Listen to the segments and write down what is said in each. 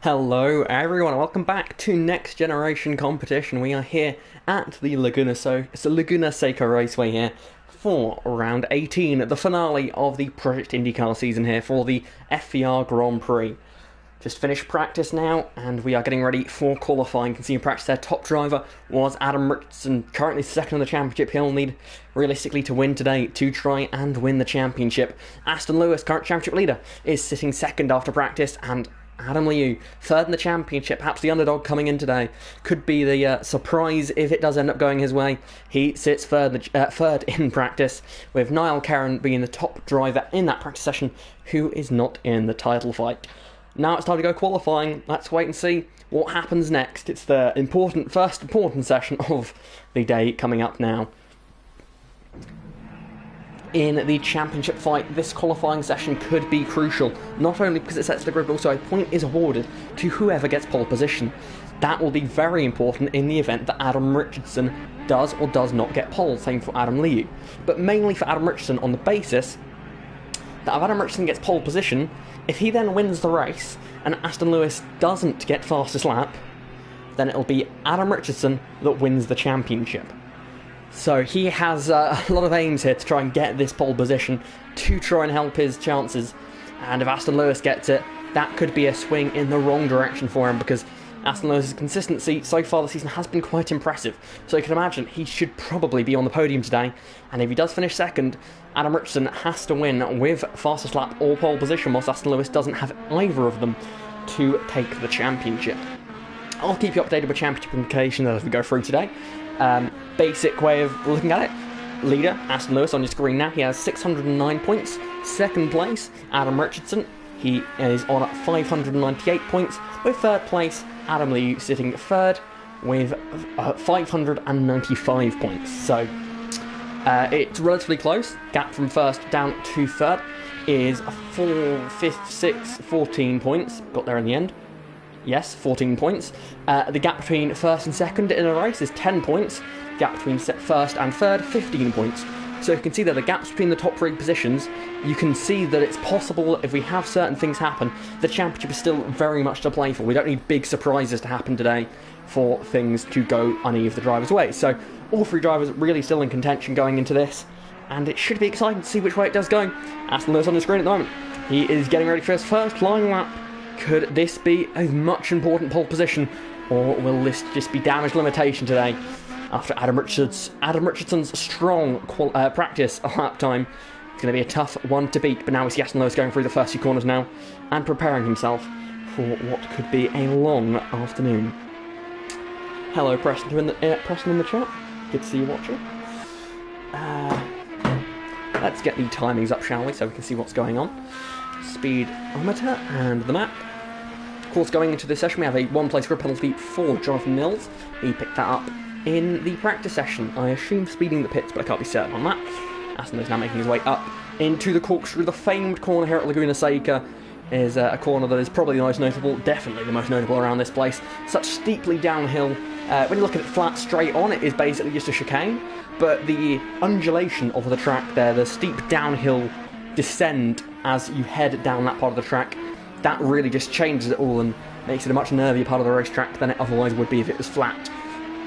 Hello everyone, welcome back to Next Generation Competition. We are here at the Laguna Seca Raceway here for round 18, the finale of the Project IndyCar season here for the FVR Grand Prix. Just finished practice now, and we are getting ready for qualifying. You can see in practice their top driver was Adam Richardson, currently second in the championship. He'll need, realistically, to win today to try and win the championship. Aston Lewis, current championship leader, is sitting second after practice, and Adam Liu, third in the championship, perhaps the underdog coming in today. Could be the surprise if it does end up going his way. He sits third in practice, with Niall Karen being the top driver in that practice session, who is not in the title fight. Now it's time to go qualifying. Let's wait and see what happens next. It's the first important session of the day coming up now. In the championship fight, this qualifying session could be crucial, not only because it sets the grid, but also a point is awarded to whoever gets pole position. That will be very important in the event that Adam Richardson does or does not get pole, same for Adam Liu. But mainly for Adam Richardson on the basis that if Adam Richardson gets pole position, if he then wins the race and Aston Lewis doesn't get fastest lap, then it'll be Adam Richardson that wins the championship. So he has a lot of aims here to try and get this pole position to try and help his chances. And if Aston Lewis gets it, that could be a swing in the wrong direction for him, because Aston Lewis's consistency so far this season has been quite impressive. So you can imagine he should probably be on the podium today. And if he does finish second, Adam Richardson has to win with fastest lap or pole position, whilst Aston Lewis doesn't have either of them to take the championship. I'll keep you updated with championship implications as we go through today. Basic way of looking at it: leader Aston Lewis on your screen now. He has 609 points. Second place Adam Richardson, he is on 598 points, with third place Adam Liu sitting third with 595 points. So it's relatively close. Gap from first down to third is 14 points. Got there in the end. Yes, 14 points. The gap between first and second in a race is 10 points. Gap between first and third, 15 points. So you can see that the gaps between the top three positions, you can see that it's possible if we have certain things happen, the championship is still very much to play for. We don't need big surprises to happen today for things to go any of the drivers' way. So all three drivers really still in contention going into this, and it should be exciting to see which way it does go. Aston Lewis on the screen at the moment. He is getting ready for his first flying lap. Could this be a much important pole position, or will this just be damage limitation today? After Adam Richardson's strong practice lap time, it's going to be a tough one to beat. But now we see Aston Lewis going through the first few corners now and preparing himself for what could be a long afternoon. Hello, Preston in the chat. Good to see you watching. Let's get the timings up, shall we, so we can see what's going on. Speedometer and the map. Of course, going into this session, we have a one-place grid penalty for Jonathan Mills. He picked that up in the practice session. I assume speeding the pits, but I can't be certain on that. Aston is now making his way up into the corkscrew. The famed corner here at Laguna Seca is a corner that is probably the most notable, definitely the most notable around this place. Such steeply downhill. When you look at it flat straight on, it is basically just a chicane, but the undulation of the track there, the steep downhill descent as you head down that part of the track, that really just changes it all and makes it a much nervier part of the racetrack than it otherwise would be if it was flat.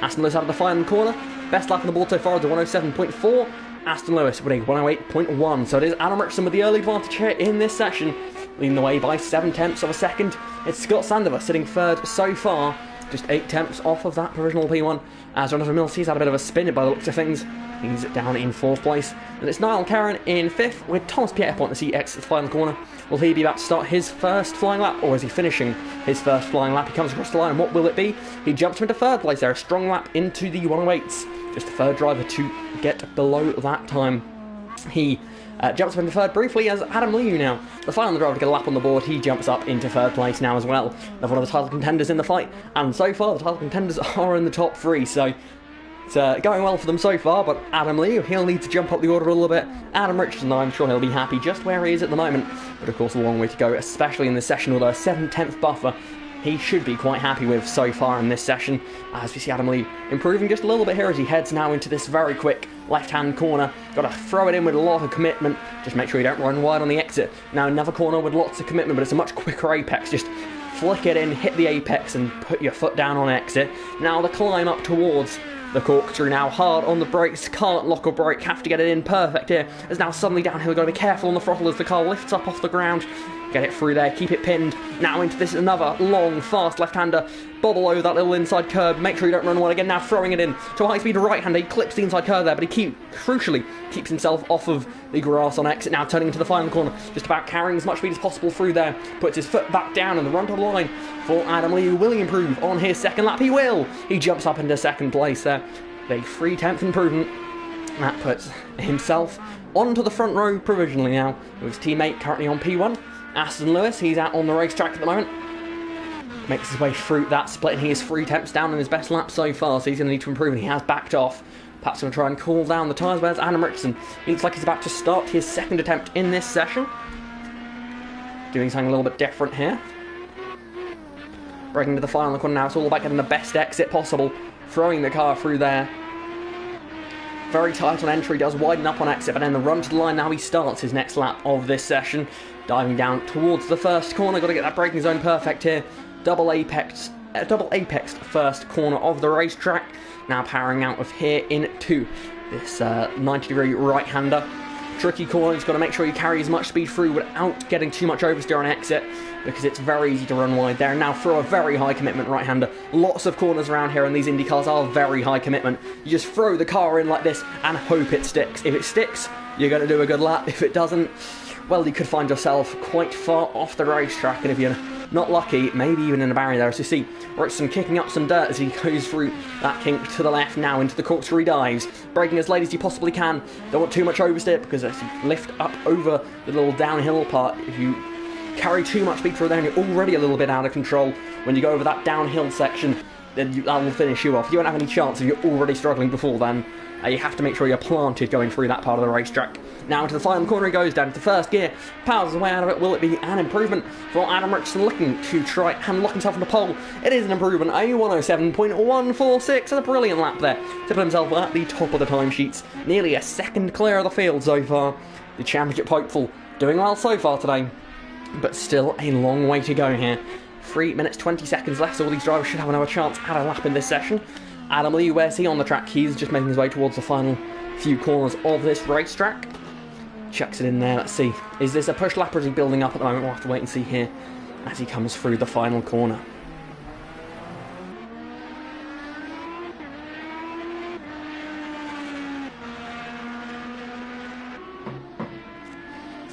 Aston Lewis out of the final corner. Best lap on the board so far is a 107.4. Aston Lewis with a 108.1. So it is Adam Richardson with the early advantage here in this session, leading the way by 7/10 of a second. It's Scott Sandover sitting third so far, just 8/10 off of that provisional P1. As Jonathan Mills, he's had a bit of a spin by the looks of things. He's down in fourth place. And it's Niall Karen in fifth, with Thomas Pierpont as he exits the final corner. Will he be about to start his first flying lap, or is he finishing his first flying lap? He comes across the line, and what will it be? He jumps into third place there, a strong lap into the 108s. Just the third driver to get below that time. He jumps up into third briefly as Adam Liu now, the final driver to get a lap on the board. He jumps up into third place now as well. They're one of the title contenders in the fight, and so far the title contenders are in the top three, so it's going well for them so far. But Adam Liu, he'll need to jump up the order a little bit. Adam Richardson, I'm sure he'll be happy just where he is at the moment, but of course a long way to go, especially in this session, although a 7/10 buffer he should be quite happy with so far in this session, as we see Adam Liu improving just a little bit here as he heads now into this very quick left-hand corner. Got to throw it in with a lot of commitment, just make sure you don't run wide on the exit. Now another corner with lots of commitment, but it's a much quicker apex, just flick it in, hit the apex and put your foot down on exit. Now the climb up towards the corkscrew, now hard on the brakes, can't lock or brake, have to get it in perfect here. As now suddenly downhill, got to be careful on the throttle as the car lifts up off the ground. Get it through there, keep it pinned. Now into this another long, fast left-hander. Bobble over that little inside curb, make sure you don't run one again. Now throwing it in to a high-speed right-hander. He clips the inside curve there, but he crucially keeps himself off of the grass on exit. Now turning into the final corner, just about carrying as much speed as possible through there. Puts his foot back down and the run to the line for Adam Lee, who will he improve on his second lap? He will! He jumps up into second place there. A 3/10th improvement. That puts himself onto the front row provisionally now, with his teammate currently on P1. Aston Lewis, he's out on the racetrack at the moment. Makes his way through that split, and he is 3/10ths down in his best lap so far, so he's going to need to improve, and he has backed off. Perhaps going to try and cool down the tyres. Whereas Adam Richardson, he looks like he's about to start his second attempt in this session. Doing something a little bit different here. Breaking to the final corner now, it's all about getting the best exit possible. Throwing the car through there. Very tight on entry, does widen up on exit, but then the run to the line, now he starts his next lap of this session. Diving down towards the first corner, got to get that braking zone perfect here. Double apexed first corner of the racetrack. Now powering out of here into this 90-degree right-hander. Tricky corner, he's got to make sure he carries as much speed through without getting too much oversteer on exit, because it's very easy to run wide there. Now throw a very high commitment right-hander. Lots of corners around here, and these Indy cars are very high commitment. You just throw the car in like this and hope it sticks. If it sticks, you're going to do a good lap. If it doesn't, well, you could find yourself quite far off the racetrack, and if you're not lucky, maybe even in a barrier there. As you see, Richardson kicking up some dirt as he goes through that kink to the left now into the corkscrew dives. Braking as late as you possibly can. Don't want too much oversteer, because as you lift up over the little downhill part, if you carry too much speed through there and you're already a little bit out of control, when you go over that downhill section, then that will finish you off. You won't have any chance if you're already struggling before then. You have to make sure you're planted going through that part of the racetrack. Now into the final corner he goes, down to first gear, powers his way out of it. Will it be an improvement for Adam Richardson, looking to try and lock himself on the pole? It is an improvement, a 107.146, and a brilliant lap there to put himself at the top of the timesheets. Nearly a second clear of the field so far. The championship hopeful, doing well so far today, but still a long way to go here. 3 minutes 20 seconds left, so all these drivers should have another chance at a lap in this session. Adam Lee, where's he on the track? He's just making his way towards the final few corners of this racetrack. Chucks it in there, let's see. Is this a push lap or is he building up at the moment? We'll have to wait and see here as he comes through the final corner.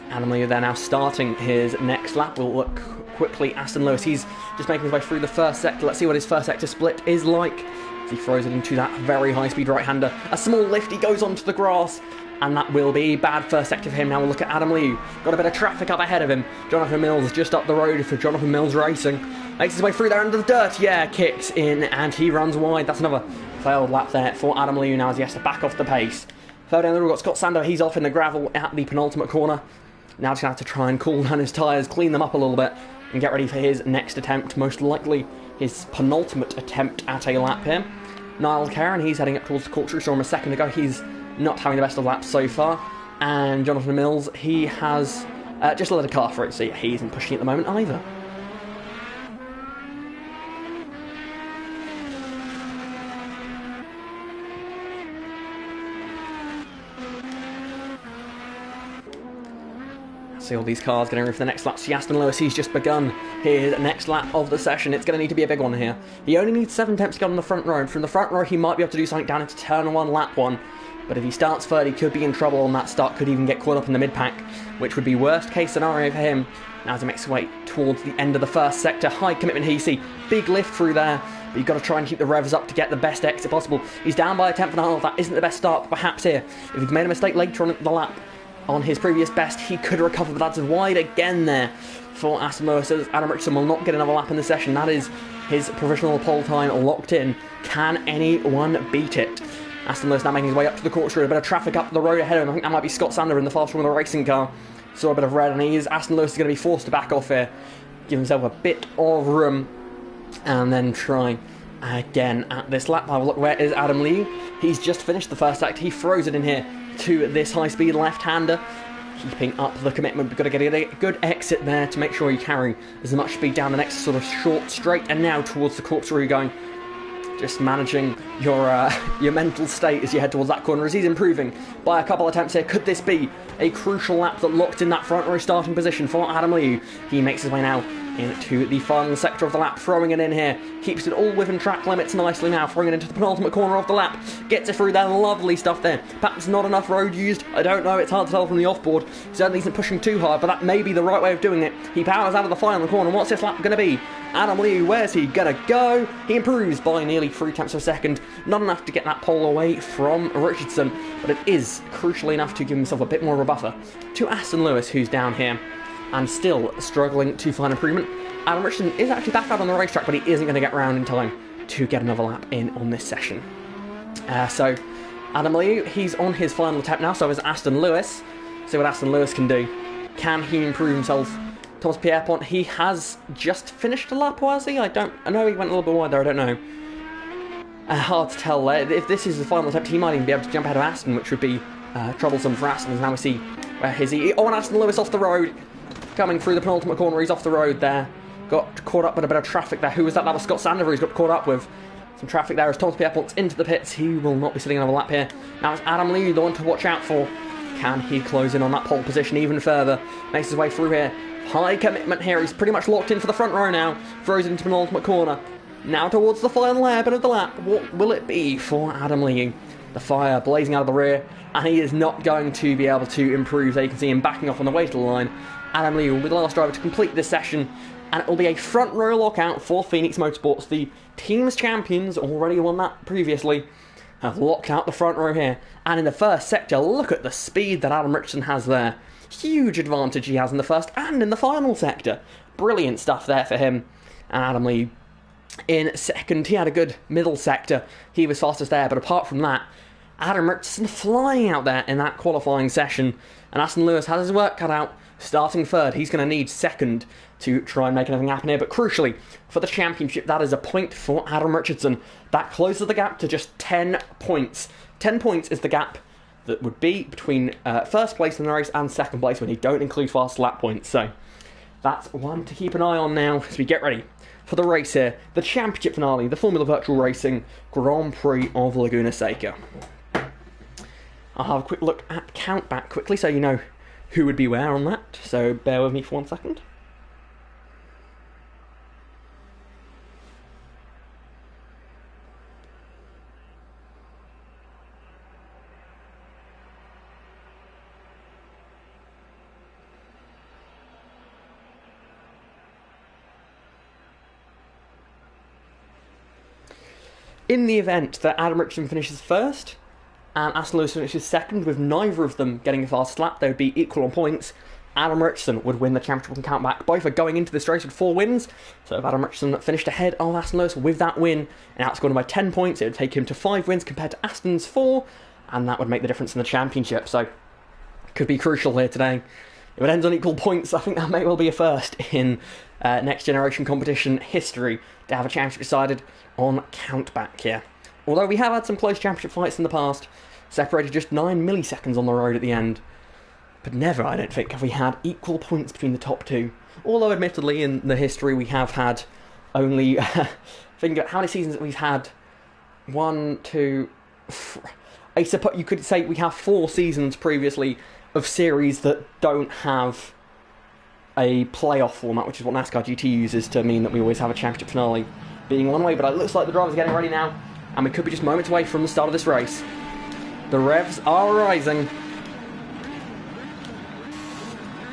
Adam Lee there now starting his next lap. We'll look quickly. Aston Lewis, he's just making his way through the first sector. Let's see what his first sector split is like. As he throws it into that very high-speed right-hander. A small lift, he goes onto the grass, and that will be bad first sector for him. Now we'll look at Adam Lee. Got a bit of traffic up ahead of him. Jonathan Mills just up the road for Jonathan Mills Racing. Makes his way through there under the dirt. Yeah, kicks in, and he runs wide. That's another failed lap there for Adam Lee now as he has to back off the pace. Further down the road, we've got Scott Sando. He's off in the gravel at the penultimate corner. Now he's going to have to try and cool down his tyres, clean them up a little bit, and get ready for his next attempt, most likely his penultimate attempt at a lap here. Niall Caron, he's heading up towards the corkscrew, saw him a second ago. He's not having the best of laps so far. And Jonathan Mills, he has just let a car for it, so yeah, he isn't pushing at the moment either. See all these cars getting ready for the next lap. See Aston Lewis, he's just begun his next lap of the session. It's going to need to be a big one here. He only needs 7 attempts to get on the front row. From the front row, he might be able to do something down into turn 1, lap 1. But if he starts third, he could be in trouble on that start. Could even get caught up in the mid-pack, which would be worst case scenario for him. Now as he makes his way towards the end of the first sector. High commitment here, you see. Big lift through there. But you've got to try and keep the revs up to get the best exit possible. He's down by a 10th and a half. That isn't the best start, but perhaps here, if he'd made a mistake later on the lap, on his previous best, he could recover, but that's wide again there for Aston Lewis. Adam Richardson will not get another lap in the session. That is his provisional pole time locked in. Can anyone beat it? Aston Lewis now making his way up to the corkscrew. A bit of traffic up the road ahead of him. I think that might be Scott Sander in the fast one of the racing car. Saw a bit of red, and Aston Lewis is going to be forced to back off here. Give himself a bit of room, and then try again at this lap. Have a look, where is Adam Lee? He's just finished the first act. He throws it in here to this high-speed left-hander. keeping up the commitment. We've got to get a good exit there to make sure you carry as much speed down the next sort of short straight, and now towards the corkscrew you're going. Just managing your mental state as you head towards that corner, as he's improving by a couple attempts here. Could this be a crucial lap that locked in that front row starting position for Adam Liu? He makes his way now into the final sector of the lap, throwing it in here. Keeps it all within track limits nicely now, throwing it into the penultimate corner of the lap. Gets it through there, lovely stuff there. Perhaps not enough road used, I don't know, it's hard to tell from the offboard. Certainly isn't pushing too hard, but that may be the right way of doing it. He powers out of the final corner. What's this lap going to be? Adam Liu, where's he gonna go? He improves by nearly 3/10 of a second. Not enough to get that pole away from Richardson, but it is crucially enough to give himself a bit more of a buffer to Aston Lewis, who's down here and still struggling to find improvement. Adam Richardson is actually back out on the racetrack, but he isn't going to get round in time to get another lap in on this session. So Adam Liu, he's on his final attempt now, so is Aston Lewis. See what Aston Lewis can do. Can he improve himself? Thomas Pierpont, he has just finished a lap, was he? I know he went a little bit wide there, I don't know. Hard to tell. If this is the final attempt, he might even be able to jump ahead of Aston, which would be troublesome for Aston, as now we see where is he? Oh, and Aston Lewis off the road. Coming through the penultimate corner, he's off the road there. Got caught up with a bit of traffic there. Who was that? That was Scott Sandover he's got caught up with. Some traffic there as Thomas Pierpont's into the pits. He will not be sitting another lap here. Now it's Adam Liu, the one to watch out for. Can he close in on that pole position even further? Makes his way through here. High commitment here. He's pretty much locked in for the front row now. Throws it into an ultimate corner. Now towards the final hairpin of the lap. What will it be for Adam Liu? The fire blazing out of the rear, and he is not going to be able to improve. There you can see him backing off on the way to the line. Adam Liu will be the last driver to complete this session, and it will be a front row lockout for Phoenix Motorsports. The team's champions, already won that previously, have locked out the front row here. And in the first sector, look at the speed that Adam Richardson has there. Huge advantage he has in the first and in the final sector. Brilliant stuff there for him. And Adam Liu in second. He had a good middle sector. He was fastest there, but apart from that, Adam Richardson flying out there in that qualifying session. And Aston Lewis has his work cut out. Starting third, he's going to need second to try and make anything happen here. But crucially, for the championship, that is a point for Adam Richardson. That closes the gap to just 10 points. 10 points is the gap that would be between first place in the race and second place when you don't include fast lap points. So that's one to keep an eye on now as we get ready for the race here. The championship finale, the Formula Virtual Racing Grand Prix of Laguna Seca. I'll have a quick look at countback quickly so you know who would be where on that. So bear with me for 1 second. In the event that Adam Richardson finishes first and Aston Lewis finishes second, with neither of them getting a fast lap, they would be equal on points. Adam Richardson would win the championship and countback. Both are going into this race with 4 wins. So if Adam Richardson finished ahead of Aston Lewis with that win and outscored him by 10 points, it would take him to 5 wins compared to Aston's 4, and that would make the difference in the championship. So could be crucial here today. If it ends on equal points, I think that may well be a first in next generation competition history to have a championship decided on countback here. Although we have had some close championship fights in the past, separated just 9 milliseconds on the road at the end. But never, I don't think, have we had equal points between the top 2. Although, admittedly, in the history we have had only... think about how many seasons we've had. 1, 2... I suppose you could say we have 4 seasons previously of series that don't have a playoff format, which is what NASCAR GT uses to mean that we always have a championship finale being one way. But it looks like the drivers are getting ready now, and we could be just moments away from the start of this race. The revs are rising.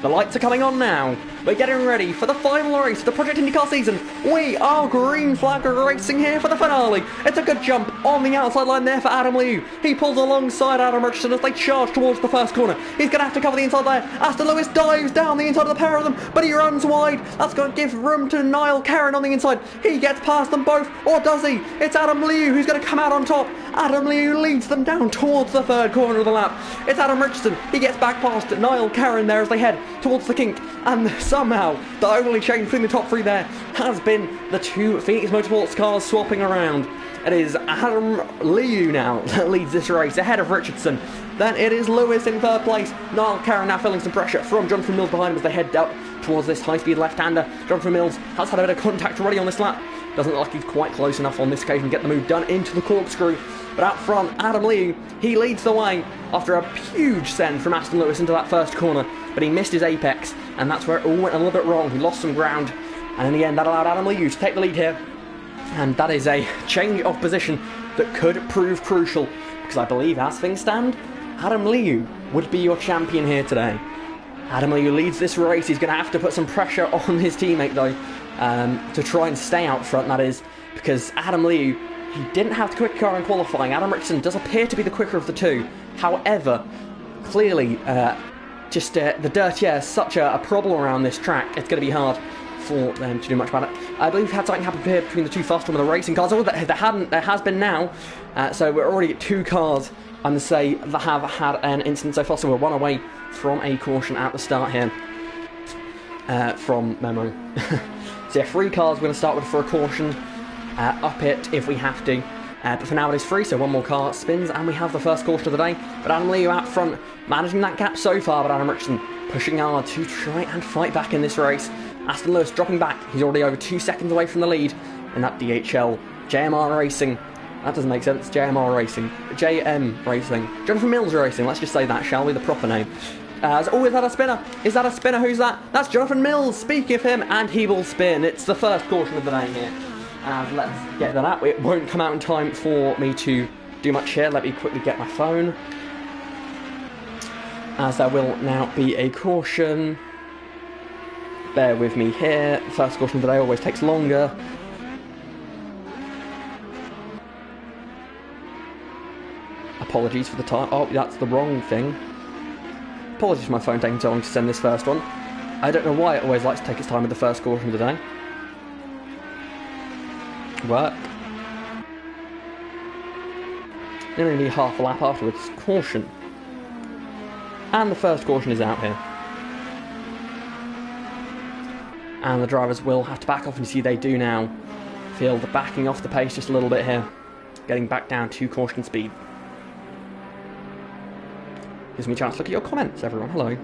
The lights are coming on now. We're getting ready for the final race of the Project IndyCar season. We are green flag racing here for the finale. It's a good jump on the outside line there for Adam Liu. He pulls alongside Adam Richardson as they charge towards the first corner. He's going to have to cover the inside there. Aston Lewis dives down the inside of the pair of them, but he runs wide. That's going to give room to Niall Karen on the inside. He gets past them both, or does he? It's Adam Liu who's going to come out on top. Adam Liu leads them down towards the third corner of the lap. It's Adam Richardson. He gets back past Niall Karen there as they head towards the kink, and somehow the only change between the top 3 there has been the 2 Phoenix Motorsports cars swapping around. It is Adam Liu now that leads this race ahead of Richardson. then it is Lewis in third place. Niall Kerr now feeling some pressure from Jonathan Mills behind him as they head up towards this high-speed left-hander. Jonathan Mills has had a bit of contact already on this lap. Doesn't look like he's quite close enough on this occasion to get the move done into the corkscrew. But out front, Adam Liu, he leads the way after a huge send from Aston Lewis into that first corner. But he missed his apex, and that's where it all went a little bit wrong. He lost some ground, and in the end that allowed Adam Liu to take the lead here. And that is a change of position that could prove crucial, because I believe as things stand, Adam Liu would be your champion here today. Adam Liu leads this race. He's going to have to put some pressure on his teammate though, to try and stay out front, that is, because Adam Liu, he didn't have the quick car in qualifying. Adam Richardson does appear to be the quicker of the two. However, clearly, the dirt air is such a problem around this track, it's going to be hard for them to do much about it. I believe we had something happen here between the two fast one of the racing cars. Oh, there has been now. So we're already at two cars, I'm going to say, that have had an incident so far. So we're one away from a caution at the start here, from memory. So yeah, 3 cars we're going to start with for a caution. Up it if we have to. But for now it is free, so one more car spins and we have the first caution of the day. But Adam Liu out front, managing that gap so far, but Adam Richardson pushing hard to try and fight back in this race. Aston Lewis dropping back, he's already over 2 seconds away from the lead in that DHL. JMR Racing, that doesn't make sense, JMR Racing. JM Racing. Jonathan Mills Racing, let's just say that, shall we, the proper name. Oh, is that a spinner? Is that a spinner? Who's that? That's Jonathan Mills, speaking of him, and he will spin. It's the first caution of the day here. And let's get that out. It won't come out in time for me to do much here. Let me quickly get my phone, as there will now be a caution. Bear with me here. First caution of the day always takes longer. Apologies for the time. Oh, that's the wrong thing. Apologies for my phone taking so long to send this first one. I don't know why it always likes to take its time with the first caution of the day. Work. Nearly half a lap afterwards. Caution. And the first caution is out here. And the drivers will have to back off, and you see they do now feel the backing off the pace just a little bit here. Getting back down to caution speed. Gives me a chance to look at your comments, everyone. Hello.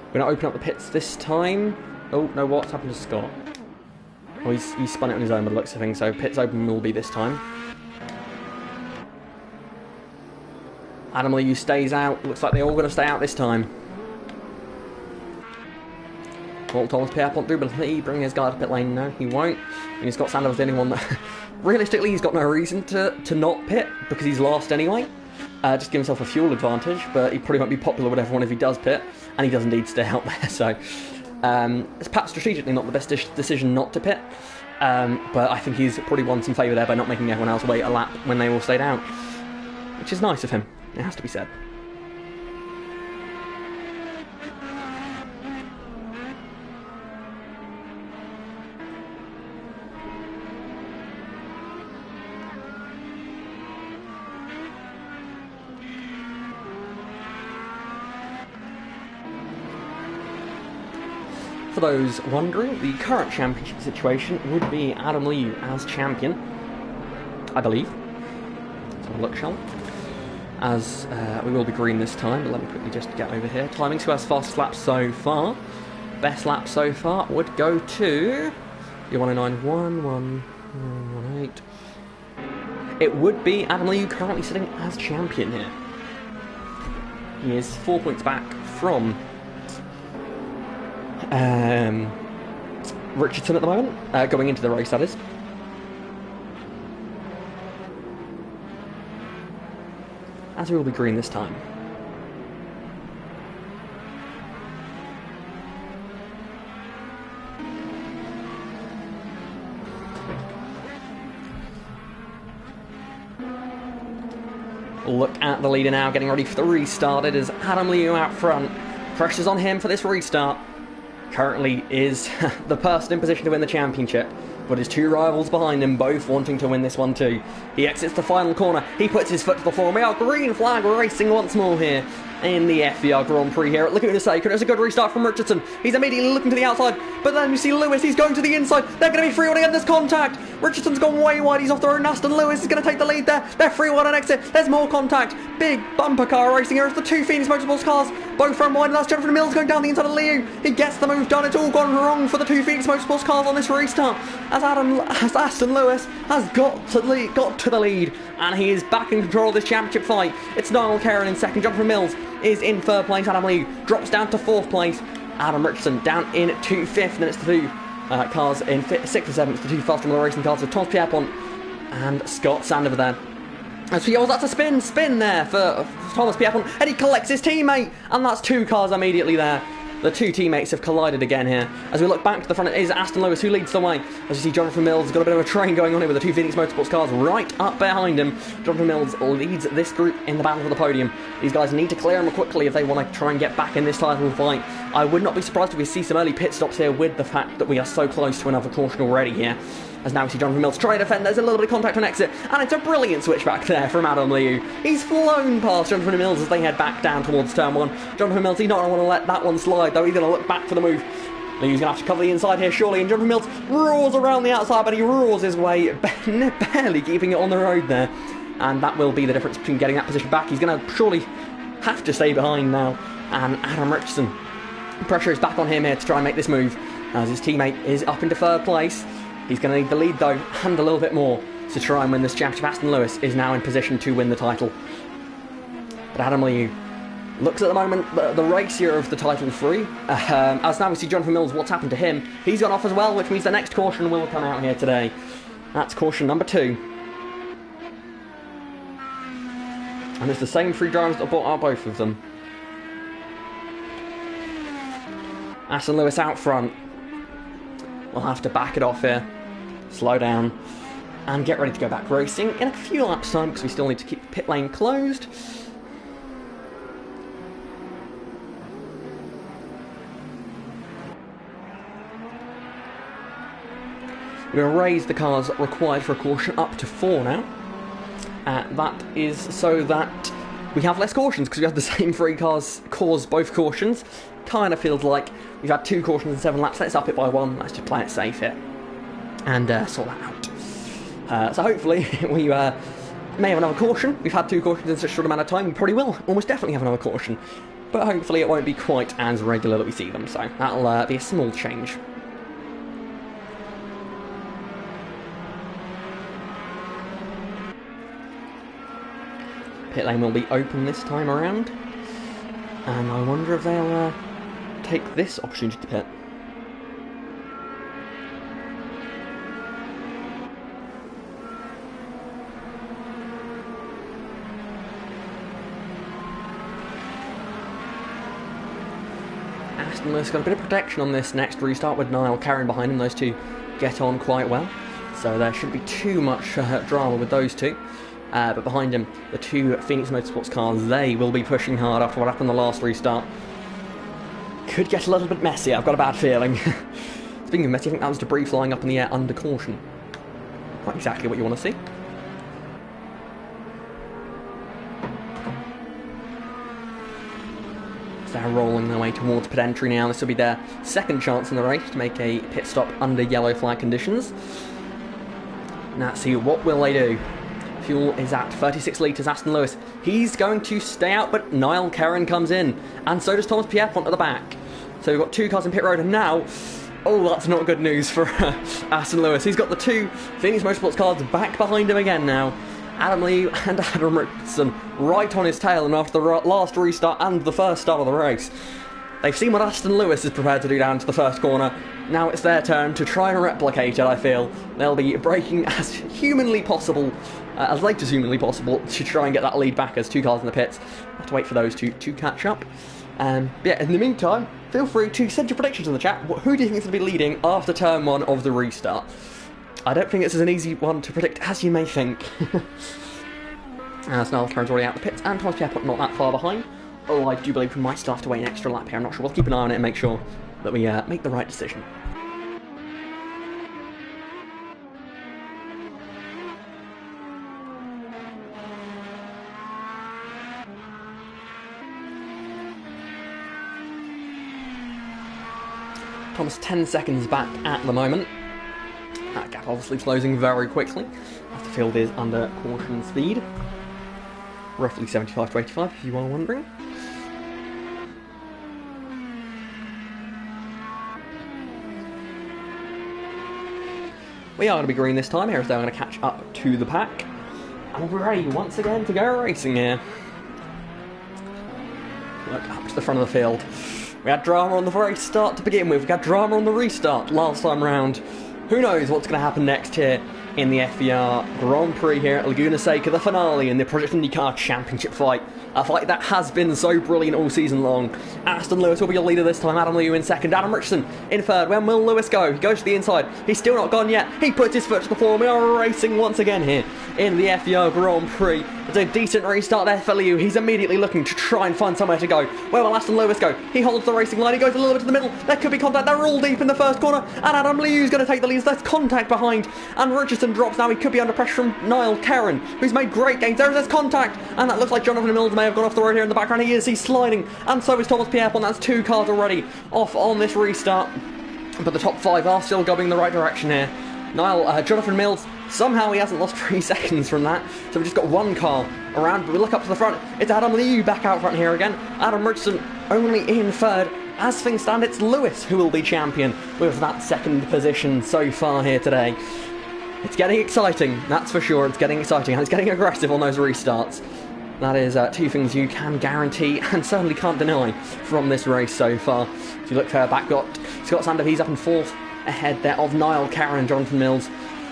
We're going to open up the pits this time. Oh, no, what's happened to Scott? Oh, he's spun it on his own by the looks of things, so pits open will be this time. Adam Liu stays out. Looks like they're all going to stay out this time. Paul Thomas Pierpont do believe bring his guy to pit lane. No, he won't. And Scott Sandoval's the only one that... Realistically, he's got no reason to not pit, because he's last anyway. Just give himself a fuel advantage, but he probably won't be popular with everyone if he does pit, and he does indeed stay out there, so it's perhaps strategically not the best decision not to pit, but I think he's probably won some favour there by not making everyone else wait a lap when they all stayed out, which is nice of him, it has to be said. For those wondering, the current championship situation would be Adam Liu as champion, I believe. Let's have a look, shall we? As we will be green this time, but let me quickly just get over here. Timings, who has fastest lap so far? Best lap so far would go to... Your 109.1, 118. It would be Adam Liu currently sitting as champion here. He is 4 points back from... Richardson at the moment, going into the race, that is. As we will be green this time. Look at the leader now, getting ready for the restart. It is Adam Liu out front. Pressure's on him for this restart. currently is the person in position to win the championship, but his two rivals behind him both wanting to win this one too. He exits the final corner, he puts his foot to the floor, and we are green flag racing once more here in the FVR Grand Prix here at Laguna Seca. It's a good restart from Richardson. He's immediately looking to the outside, but then we see Lewis, he's going to the inside. They're going to be free-wheeling again, there's contact. Richardson's gone way wide, he's off the road. Aston Lewis is going to take the lead there. They're free-wheeling on exit, there's more contact. Big bumper car racing here. It's the two Phoenix Motorsports cars, both from wide, and that's Jonathan Mills going down the inside of Liu. He gets the move done. It's all gone wrong for the two Phoenix Motorsports cars on this restart, as Aston Lewis has got to the lead, and he is back in control of this championship fight. It's Niall Kerrin in second, Jonathan Mills is in third place, Adam Liu drops down to fourth place, Adam Richardson down into fifth, and it's the two cars in sixth and seventh, the two fast Formula Racing cars with Thomas Pierpont and Scott Sandover there. As he that's a spin there for Thomas Pierpont, and he collects his teammate, and that's two cars immediately there. The two teammates have collided again here. As we look back to the front, it is Aston Lewis who leads the way. As you see, Jonathan Mills has got a bit of a train going on here with the two Phoenix Motorsports cars right up behind him. Jonathan Mills leads this group in the battle for the podium. These guys need to clear him quickly if they want to try and get back in this title fight. I would not be surprised if we see some early pit stops here with the fact that we are so close to another caution already here. As now we see Jonathan Mills try to defend, there's a little bit of contact on exit, and it's a brilliant switchback there from Adam Liu. He's flown past Jonathan Mills as they head back down towards turn one. Jonathan Mills, he's not going to want to let that one slide though, he's going to look back for the move. Liu's going to have to cover the inside here surely, and Jonathan Mills roars around the outside, but he roars his way, barely keeping it on the road there. And that will be the difference between getting that position back. He's going to surely have to stay behind now, and Adam Richardson, pressure is back on him here to try and make this move, as his teammate is up into third place. He's going to need the lead though, and a little bit more, to try and win this championship. Aston Lewis is now in position to win the title. But Adam Liu looks at the moment the race here of the title free. As now we see Jonathan Mills, what's happened to him. He's gone off as well, which means the next caution will come out here today. That's caution number 2. And it's the same three drivers that brought out both of them. Aston Lewis out front. We'll have to back it off here, slow down, and get ready to go back racing in a few laps time, because we still need to keep the pit lane closed. We're going to raise the cars required for a caution up to 4 now. That is so that we have less cautions, because we have the same 3 cars cause both cautions. Kind of feels like we've had 2 cautions in 7 laps. Let's up it by 1. Let's just play it safe here and sort that out. So hopefully we may have another caution. We've had 2 cautions in such a short amount of time. We probably will almost definitely have another caution, but hopefully it won't be quite as regular that we see them. So that'll be a small change. Pit lane will be open this time around, and I wonder if they'll take this opportunity to pit. Aston Lewis got a bit of protection on this next restart with Niall Kerrin behind him. Those two get on quite well, so there shouldn't be too much drama with those two. But behind him, the 2 Phoenix Motorsports cars, they will be pushing hard after what happened in the last restart. Could get a little bit messy, I've got a bad feeling. Speaking of messy, I think that was debris flying up in the air under caution. Not exactly what you want to see. So they're rolling their way towards pit entry now. This will be their second chance in the race to make a pit stop under yellow flag conditions. Now let's see, what will they do? Fuel is at 36 litres. Aston Lewis, he's going to stay out, but Niall Kerrin comes in, and so does Thomas Pierpont at the back. So we've got 2 cars in pit road, and now, oh, that's not good news for Aston Lewis. He's got the 2 Phoenix Motorsports cars back behind him again now. Adam Liu and Adam Richardson right on his tail, and after the last restart and the first start of the race, they've seen what Aston Lewis is prepared to do down to the first corner. Now it's their turn to try and replicate it, I feel. They'll be braking as humanly possible, as late as humanly possible, to try and get that lead back as 2 cars in the pits. Have to wait for those two to catch up. But yeah, in the meantime, feel free to send your predictions in the chat. Who do you think is going to be leading after turn 1 of the restart? I don't think this is an easy one to predict, as you may think. As Niall Kerrin's already out the pits, and Thomas Pierpont not that far behind. Oh, I do believe we might still have to wait an extra lap here, I'm not sure. We'll keep an eye on it and make sure. that we make the right decision. Thomas 10 seconds back at the moment. That gap obviously closing very quickly as the field is under caution speed. Roughly 75 to 85 if you are wondering. We are going to be green this time here, so I'm going to catch up to the pack. And we're ready once again to go racing here. Look up to the front of the field. We had drama on the very start to begin with. We had drama on the restart last time round. Who knows what's going to happen next here in the FVR Grand Prix here at Laguna Seca, the finale in the Project IndyCar Championship fight. A fight that has been so brilliant all season long. Aston Lewis will be your leader this time, Adam Liu in second, Adam Richardson in third. When will Lewis go? He goes to the inside. He's still not gone yet. He puts his foot to the floor and we are racing once again here in the FVR Grand Prix. It's a decent restart there for Liu. He's immediately looking to try and find somewhere to go. Where will Aston Lewis go? He holds the racing line. He goes a little bit to the middle. There could be contact. They're all deep in the first corner. And Adam Liu's going to take the lead. There's contact behind. And Richardson drops now. He could be under pressure from Niall Caron, who's made great gains. There's contact. And that looks like Jonathan Mills may have gone off the road here in the background. He is. He's sliding. And so is Thomas Pierpont. That's 2 cars already off on this restart. But the top 5 are still going the right direction here. Jonathan Mills, somehow he hasn't lost 3 seconds from that. So we've just got 1 car around, but we look up to the front. It's Adam Liu back out front here again. Adam Richardson only in third. As things stand, it's Lewis who will be champion with that 2nd position so far here today. It's getting exciting, that's for sure. It's getting exciting, and it's getting aggressive on those restarts. That is 2 things you can guarantee and certainly can't deny from this race so far. If you look further back, got Scott Sander, he's up in 4th, ahead there of Niall Caron and Jonathan Mills.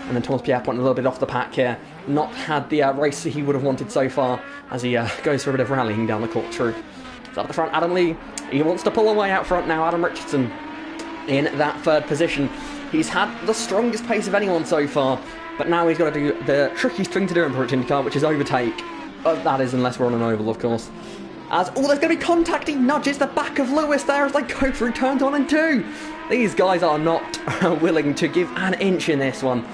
And then Thomas Pierpont a little bit off the pack here. Not had the race he would have wanted so far as he goes for a bit of rallying down the corkscrew. So up the front, Adam Lee. He wants to pull away out front now. Adam Richardson in that 3rd position. He's had the strongest pace of anyone so far, but now he's got to do the trickiest thing to do in Project IndyCar, which is overtake. That is, unless we're on an oval, of course. There's going to be contact. He nudges the back of Lewis there as they go through turns 1 and 2. These guys are not willing to give an inch in this one.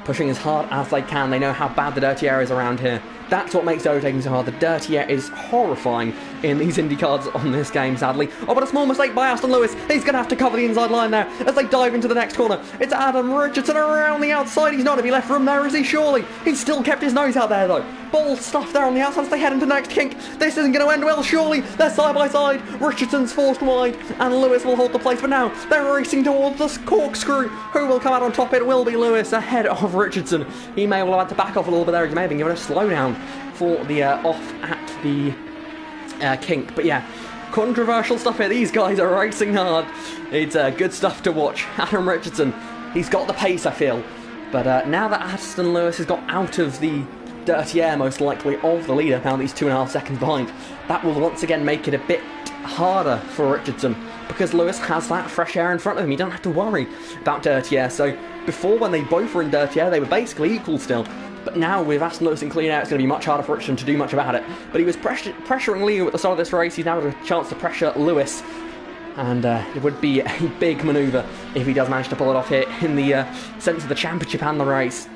Pushing as hard as they can. They know how bad the dirty air is around here. That's what makes overtaking so hard. The dirty air is horrifying in these IndyCars on this game, sadly. Oh, but a small mistake by Aston Lewis. He's going to have to cover the inside line there as they dive into the next corner. It's Adam Richardson around the outside. He's not going to be left room there, is he? Surely. He's still kept his nose out there, though. Ball stuff there on the outside as they head into the next kink. This isn't going to end well, surely. They're side by side. Richardson's forced wide, and Lewis will hold the place. But now they're racing towards the corkscrew. Who will come out on top? It will be Lewis ahead of Richardson. He may well have had to back off a little bit there. He may have been given a slowdown for the off at the kink. But yeah, controversial stuff here. These guys are racing hard. It's good stuff to watch. Adam Richardson, he's got the pace, I feel. But now that Aston Lewis has got out of the dirty air, most likely, of the leader, now that he's 2.5 seconds behind, that will once again make it a bit harder for Richardson, because Lewis has that fresh air in front of him. He don't have to worry about dirty air. So before, when they both were in dirty air, they were basically equal still. But now with Aston Lewis in clean air, it's going to be much harder for Richardson to do much about it. But he was pressuring Liu at the start of this race. He's now got a chance to pressure Lewis. And it would be a big manoeuvre if he does manage to pull it off here in the sense of the championship and the race.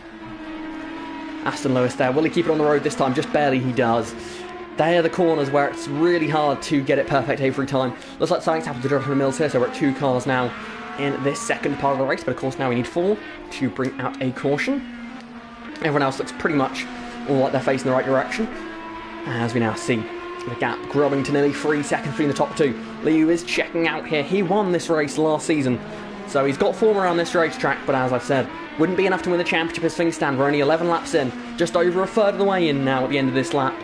Aston Lewis there. Will he keep it on the road this time? Just barely he does. They are the corners where it's really hard to get it perfect every time. Looks like something's happened to Jonathan Mills here, so we're at 2 cars now in this second part of the race. But of course now we need 4 to bring out a caution. Everyone else looks pretty much all like they're facing the right direction. As we now see the gap growing to nearly 3 seconds between the top 2. Liu is checking out here. He won this race last season, so he's got form around this racetrack, but as I've said, wouldn't be enough to win the championship as things stand. We're only 11 laps in, just over a third of the way in now at the end of this lap.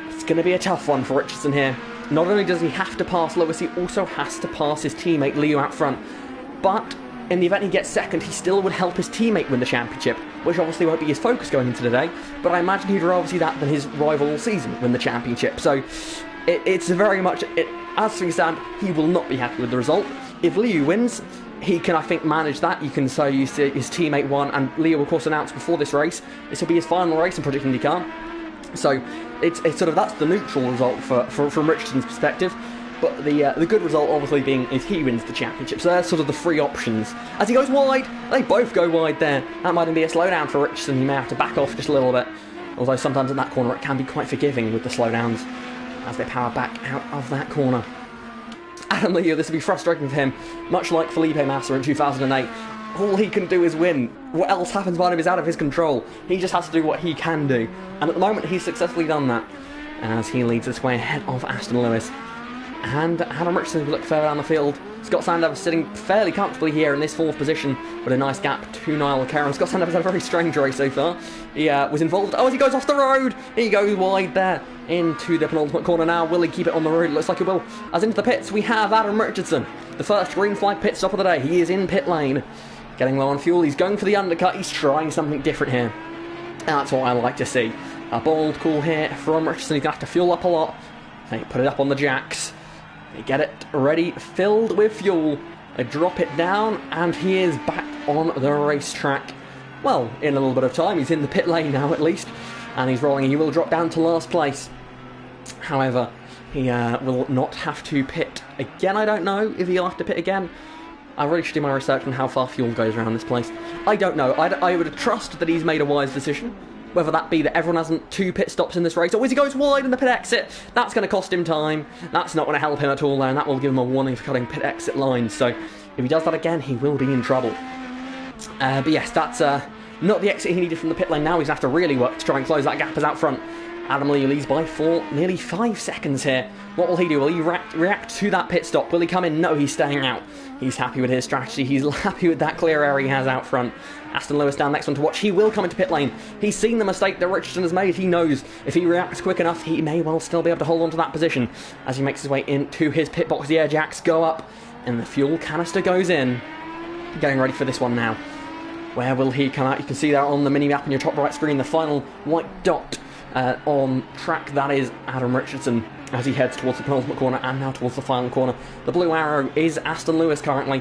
It's going to be a tough one for Richardson here. Not only does he have to pass Lewis, he also has to pass his teammate Liu out front. But in the event he gets second, he still would help his teammate win the championship, which obviously won't be his focus going into today, but I imagine he'd rather see that than his rival all season win the championship. So it's very much, as things stand, he will not be happy with the result. If Liu wins, he can, I think, manage that. You can say his teammate won, and Liu, of course, announced before this race, this will be his final race in Project IndyCar. So it's sort of, that's the neutral result from Richardson's perspective. But the good result, obviously, being is he wins the championship. So there's sort of the three options. As he goes wide, they both go wide there. That might even be a slowdown for Richardson. He may have to back off just a little bit. Although sometimes in that corner it can be quite forgiving with the slowdowns as they power back out of that corner. Adam Leo, this will be frustrating for him. Much like Felipe Massa in 2008, all he can do is win. What else happens behind him is out of his control. He just has to do what he can do. And at the moment he's successfully done that, as he leads this way ahead of Aston Lewis. And Adam Richardson, if you look further down the field, Scott Sandover sitting fairly comfortably here in this 4th position with a nice gap to Niall Caron. Scott Sandover's had a very strange race so far. He was involved. Oh, as he goes off the road, he goes wide there into the penultimate corner now. Will he keep it on the road? Looks like he will. As into the pits, we have Adam Richardson, the first green flag pit stop of the day. He is in pit lane, getting low on fuel. He's going for the undercut. He's trying something different here. That's what I like to see. A bold call here from Richardson. He's going to have to fuel up a lot. They put it up on the jacks. They get it ready, filled with fuel. They drop it down, and he is back on the racetrack. Well, in a little bit of time. He's in the pit lane now, at least. And he's rolling. He will drop down to last place. However, he will not have to pit again. I don't know if he'll have to pit again. I really should do my research on how far fuel goes around this place. I don't know. I would trust that he's made a wise decision. Whether that be that everyone hasn't 2 pit stops in this race, or as he goes wide in the pit exit, that's going to cost him time. That's not going to help him at all, and that will give him a warning for cutting pit exit lines. So if he does that again, he will be in trouble. But yes, that's not the exit he needed from the pit lane. Now he's going to have to really work to try and close that gap as out front. Adam Lee leads by nearly 5 seconds here. What will he do? Will he react to that pit stop? Will he come in? No, he's staying out. He's happy with his strategy. He's happy with that clear area he has out front. Aston Lewis down next one to watch. He will come into pit lane. He's seen the mistake that Richardson has made. He knows if he reacts quick enough, he may well still be able to hold on to that position. As he makes his way into his pit box, the air jacks go up and the fuel canister goes in. Getting ready for this one now. Where will he come out? You can see there on the mini-map on your top right screen, the final white dot on track. That is Adam Richardson as he heads towards the penultimate corner and now towards the final corner. The blue arrow is Aston Lewis currently.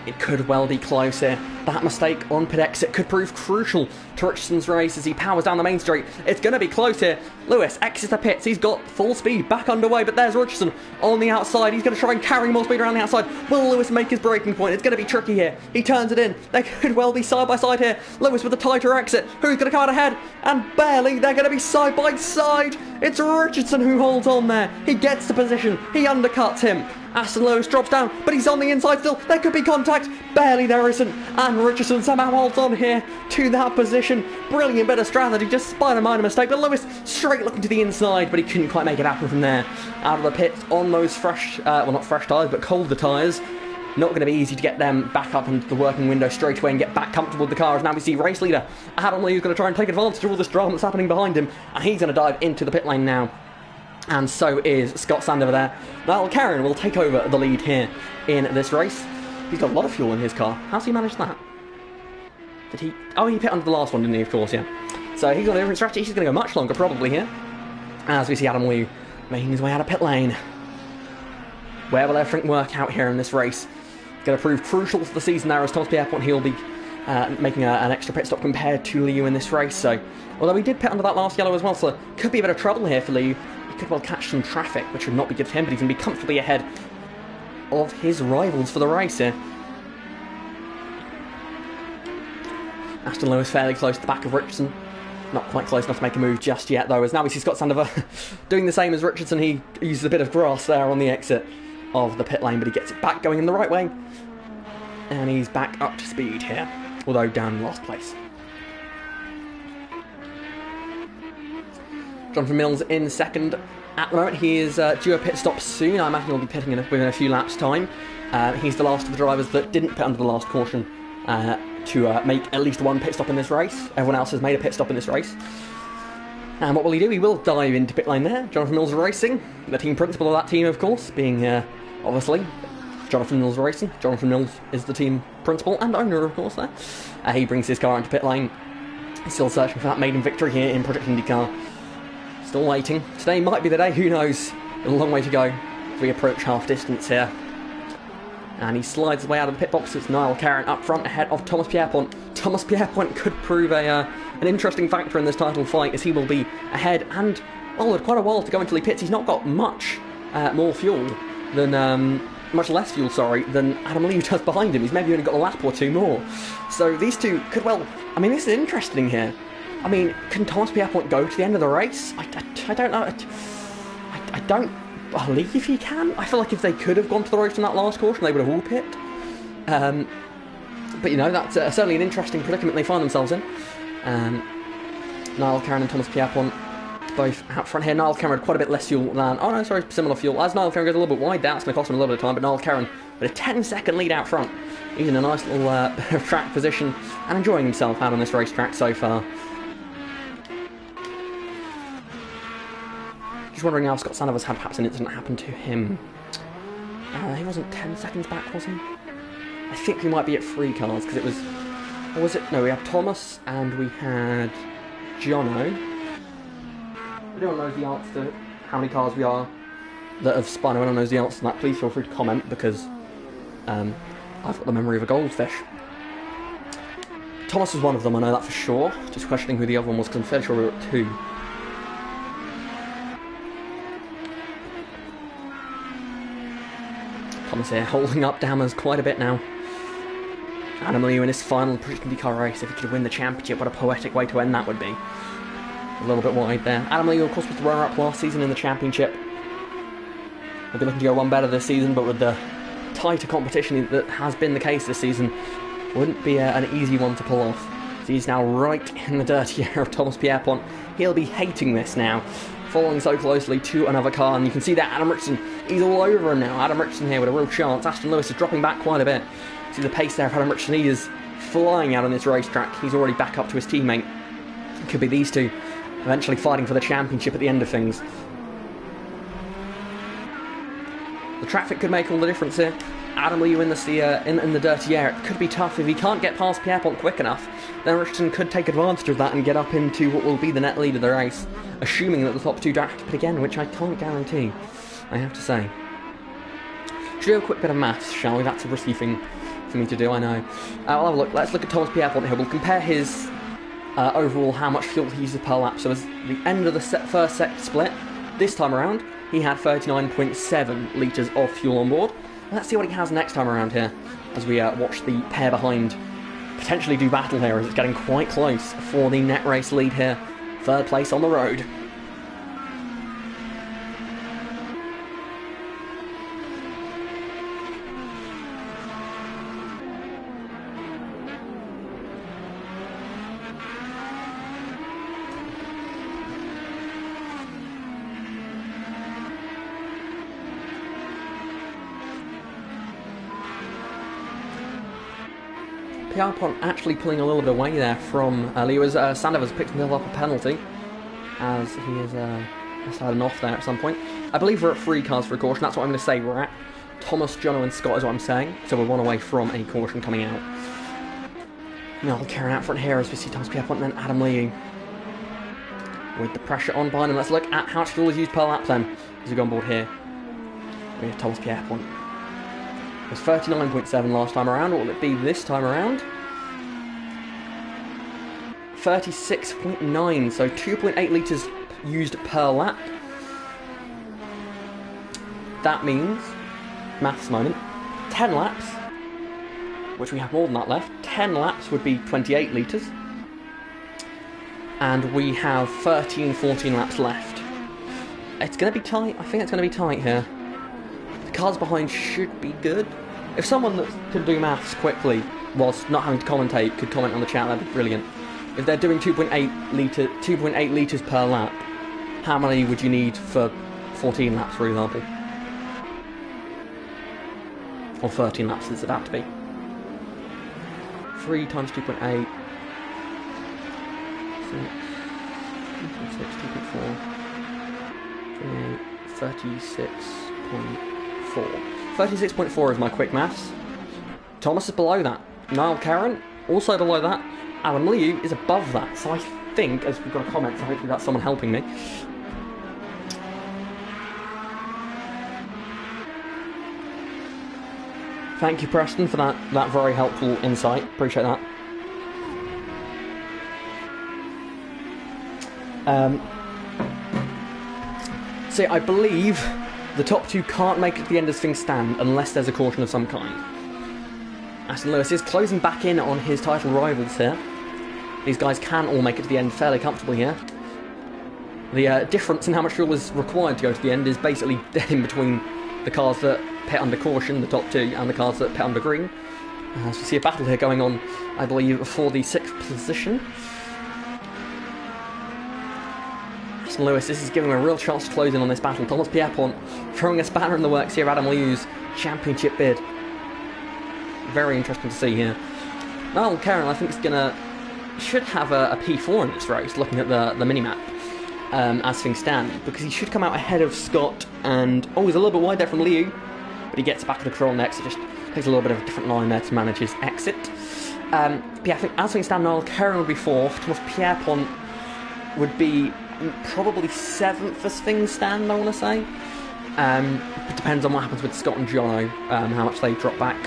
It could well be close here. That mistake on pit exit could prove crucial to Richardson's race as he powers down the main straight. It's going to be close here. Lewis exits the pits. He's got full speed back underway, but there's Richardson on the outside. He's going to try and carry more speed around the outside. Will Lewis make his braking point? It's going to be tricky here. He turns it in. They could well be side by side here. Lewis with a tighter exit. Who's going to come out ahead? And barely. They're going to be side by side. It's Richardson who holds on there. He gets the position. He undercuts him. Aston Lewis drops down, but he's on the inside still. There could be contact. Barely there isn't. And Richardson somehow holds on here to that position. Brilliant bit of strategy, just despite a minor mistake. But Lewis straight looking to the inside, but he couldn't quite make it happen from there. Out of the pit on those fresh, well, not fresh tyres, but colder tyres. Not going to be easy to get them back up into the working window straight away and get back comfortable with the car. As now we see race leader Adam Lee, who's going to try and take advantage of all this drama that's happening behind him. And he's going to dive into the pit lane now. And so is Scott Sandover there. Niall Caron will take over the lead here in this race. He's got a lot of fuel in his car. How's he managed that? Did he... Oh, he pit under the last one, didn't he? Of course, yeah. So he's got a different strategy. He's going to go much longer, probably, here. As we see Adam Liu making his way out of pit lane. Where will everything work out here in this race? Going to prove crucial for the season there as Thomas Pierpont. He'll be making an extra pit stop compared to Liu in this race. So, although he did pit under that last yellow as well, so could be a bit of trouble here for Liu. Could well catch some traffic, which would not be good for him, but he's going to be comfortably ahead of his rivals for the race here. Aston Lewis fairly close to the back of Richardson. Not quite close enough to make a move just yet, though, as now we see Scott Sandover doing the same as Richardson. He uses a bit of grass there on the exit of the pit lane, but he gets it back going in the right way. And he's back up to speed here, although down in last place. Jonathan Mills in second. At the moment, he is due a pit stop soon. I imagine he'll be pitting within a few laps' time. He's the last of the drivers that didn't pit under the last caution to make at least one pit stop in this race. Everyone else has made a pit stop in this race. And what will he do? He will dive into pit lane there. Jonathan Mills Racing, the team principal of that team, of course, being obviously Jonathan Mills Racing. Jonathan Mills is the team principal and owner, of course, there. He brings his car into pit lane. He's still searching for that maiden victory here in Project IndyCar. Still waiting. Today might be the day, who knows? A long way to go as we approach half distance here. And he slides his way out of the pit box. It's Niall Caron up front ahead of Thomas Pierpont. Thomas Pierpont could prove an interesting factor in this title fight, as he will be ahead and, well, with quite a while to go until he pits. He's not got much more fuel than, much less fuel, sorry, than Adam Liu does behind him. He's maybe only got a lap or two more. So these two could, well, I mean, this is interesting here. I mean, can Thomas Pierpont go to the end of the race? I don't know. I don't believe he can. I feel like if they could have gone to the race in that last caution, they would have all pit. But, you know, that's certainly an interesting predicament they find themselves in. Niall Cameron and Thomas Pierpont both out front here. Niall Cameron had quite a bit less fuel than... Oh, no, sorry, similar fuel. As Niall Cameron goes a little bit wide, that's going to cost him a little bit of time, but Niall Cameron with a 10-second lead out front. He's in a nice little track position and enjoying himself out on this racetrack so far. Just wondering how Scott Sandoval's had perhaps an incident happen to him. He wasn't 10 seconds back, was he? I think we might be at 3 cars, because it was... Or was it? No, we had Thomas and we had Jono. If anyone knows the answer to how many cars we are that have spun, if anyone knows the answer to that, please feel free to comment, because I've got the memory of a goldfish. Thomas was one of them, I know that for sure. Just questioning who the other one was, because I'm fairly sure we were at 2. Thomas here holding up Dammers quite a bit now. Adam Liu in his final IndyCar race. If he could win the championship, what a poetic way to end that would be. A little bit wide there. Adam Liu, of course, was the runner-up last season in the championship. We'll be looking to go one better this season, but with the tighter competition that has been the case this season, wouldn't be an easy one to pull off. So he's now right in the dirty area of Thomas Pierpont. He'll be hating this now, following so closely to another car, and you can see that Adam Richardson, he's all over him now. Adam Richardson here with a real chance. Aston Lewis is dropping back quite a bit. See the pace there of Adam Richardson. He is flying out on this racetrack. He's already back up to his teammate. It could be these two eventually fighting for the championship at the end of things. The traffic could make all the difference here. Adam Liu in the dirty air. It could be tough if he can't get past Pierpont quick enough. Then Richardson could take advantage of that and get up into what will be the net lead of the race, assuming that the top two don't have to pit again, which I can't guarantee, I have to say. Should we do a quick bit of maths, shall we? That's a risky thing for me to do, I know. I'll have a look. Let's look at Thomas Pierpont here. We'll compare his overall how much fuel he uses per lap. So as the end of the first set split, this time around, he had 39.7 litres of fuel on board. Let's see what he has next time around here, as we watch the pair behind potentially do battle here, as it's getting quite close for the net race lead here. Third place on the road. Pierpont actually pulling a little bit away there from Liu, as Sandoval's picked himself up a penalty, as he is had an off there at some point. I believe we're at 3 cars for a caution. That's what I'm going to say we're at. Thomas, Jono and Scott is what I'm saying, so we're 1 away from a caution coming out. Now carrying out front here as we see Thomas Pierpont and then Adam Liu with the pressure on behind him. Let's look at how much fuel is used per lap then as we go on board here. We have Thomas Pierpont. It was 39.7 last time around. What will it be this time around? 36.9, so 2.8 litres used per lap. That means, maths moment, 10 laps, which we have more than that left. 10 laps would be 28 litres. And we have 14 laps left. It's going to be tight. I think it's going to be tight here. The cars behind should be good. If someone that can do maths quickly whilst not having to commentate could comment on the chat, that'd be brilliant. If they're doing 2.8 litres per lap, how many would you need for 14 laps, for example? Or 13 laps, does it have to be? 3 times 2.8. 6, 2.4. 36.4. 36.4 is my quick maths. Thomas is below that. Niall Cameron, also below that. Adam Liu is above that. So I think, as we've got a comment, so hopefully that's someone helping me. Thank you, Preston, for that very helpful insight. Appreciate that. See, I believe the top two can't make it to the end as things stand unless there's a caution of some kind. Aston Lewis is closing back in on his title rivals here. These guys can all make it to the end fairly comfortably here. The difference in how much fuel is required to go to the end is basically dead in between the cars that pit under caution, the top two, and the cars that pit under green. So we see a battle here going on, I believe, for the 6th position. Aston Lewis, this is giving him a real chance to close in on this battle. Thomas Pierpont throwing a spanner in the works here, Adam Liu's championship bid. Very interesting to see here. Niall Karen, I think, should have a P4 in this race, looking at the mini-map, as things stand, because he should come out ahead of Scott, and, he's a little bit wide there from Liu, but he gets back to the control next. It just takes a little bit of a different line there to manage his exit. I think as things stand, Niall Karen would be 4th, Thomas Pierpont would be probably 7th as things stand, I want to say. It depends on what happens with Scott and Jono, how much they drop back.